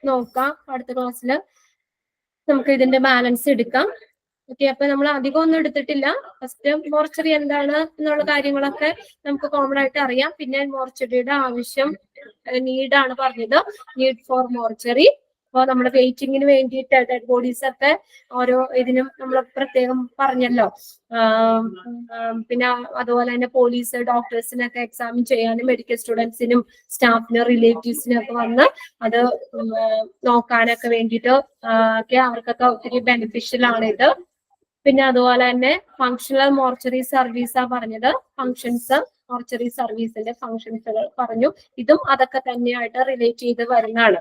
നോക്കാം. അടുത്ത ക്ലാസ്സിൽ നമുക്ക് ഇതിന്റെ ബാലൻസ് എടുക്കാം. ഓക്കെ, അപ്പൊ നമ്മൾ അധികം ഒന്നും എടുത്തിട്ടില്ല. ഫസ്റ്റ് മോർച്ചറി എന്താണ് എന്നുള്ള കാര്യങ്ങളൊക്കെ നമുക്ക് കോമൺ ആയിട്ട് അറിയാം. പിന്നെ മോർച്ചറിയുടെ ആവശ്യം, നീഡാണ് പറഞ്ഞത്, നീഡ് ഫോർ മോർച്ചറി. അപ്പൊ നമ്മുടെ വെയിറ്റിങ്ങിന് വേണ്ടിയിട്ട് ഡെഡ് ബോഡീസ് ഒക്കെ ഓരോ ഇതിനും നമ്മൾ പ്രത്യേകം പറഞ്ഞല്ലോ. പിന്നെ അതുപോലെ തന്നെ പോലീസ്, ഡോക്ടേഴ്സിനൊക്കെ എക്സാമിൻ ചെയ്യാനും മെഡിക്കൽ സ്റ്റുഡൻസിനും സ്റ്റാഫിനും റിലേറ്റീവ്സിനും ഒക്കെ വന്ന് അത് നോക്കാനൊക്കെ വേണ്ടിയിട്ട് ഒക്കെ അവർക്കൊക്കെ ഒത്തിരി ബെനിഫിഷ്യൽ ആണ് ഇത്. പിന്നെ അതുപോലെ തന്നെ ഫങ്ഷണൽ മോർച്ചറി സർവീസാ പറഞ്ഞത്. ഫങ്ഷൻസ്, മോർച്ചറി സർവീസിന്റെ ഫങ്ഷൻസുകൾ പറഞ്ഞു. ഇതും അതൊക്കെ തന്നെയായിട്ട് റിലേറ്റ് ചെയ്ത് വരുന്നതാണ്.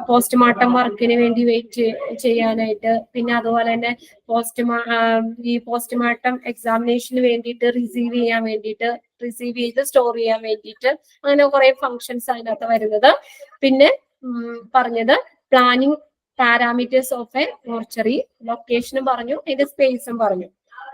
പോസ്റ്റ്മോർട്ടം വർക്കിന് വേണ്ടി വെയിറ്റ് ചെയ്യാനായിട്ട്, പിന്നെ അതുപോലെ തന്നെ ഈ പോസ്റ്റ്മോർട്ടം എക്സാമിനേഷന് വേണ്ടിയിട്ട് റിസീവ് ചെയ്യാൻ വേണ്ടിയിട്ട്, റിസീവ് ചെയ്ത് സ്റ്റോർ ചെയ്യാൻ വേണ്ടിയിട്ട്, അങ്ങനെ കുറെ ഫങ്ഷൻസ് അതിനകത്ത് വരുന്നത്. പിന്നെ പറഞ്ഞത് planning parameters of A mortuary, ലൊക്കേഷനും പറഞ്ഞു, അതിന്റെ സ്പേസും പറഞ്ഞു.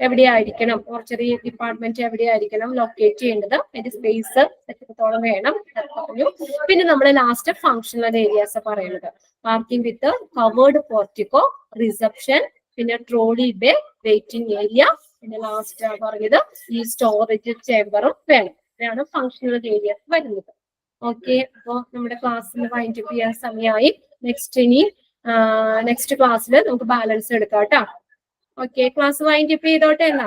എവിടെയായിരിക്കണം മോർച്ചറി ഡിപ്പാർട്ട്മെന്റ്, എവിടെയായിരിക്കണം ലൊക്കേറ്റ് ചെയ്യേണ്ടത്, അതിന്റെ സ്പേസ് എത്രത്തോളം വേണം പറഞ്ഞു. പിന്നെ നമ്മൾ ലാസ്റ്റ് ഫങ്ഷണൽ ഏരിയാസ് പറയുന്നത്, parking with covered portico, reception, പിന്നെ ട്രോളി ബേ, വെയിറ്റിംഗ് ഏരിയ, പിന്നെ ലാസ്റ്റ് പറഞ്ഞത് ഈ സ്റ്റോറേജ് ചേംബറും വേണം. ഇതാണ് ഫങ്ഷണൽ ഏരിയാസ് വരുന്നത്. ഓക്കെ, അപ്പോ നമ്മുടെ ക്ലാസ്സിന് വൈൻഡ് അപ്പ് ചെയ്യാൻ സമയമായി. നെക്സ്റ്റ് ക്ലാസ്സിൽ നമുക്ക് ബാലൻസ് എടുക്കാം കേട്ടോ. ഓക്കെ, ക്ലാസ് വൈൻഡ് അപ്പ് ചെയ്തോട്ടെ എന്നാ.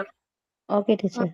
Okay teacher.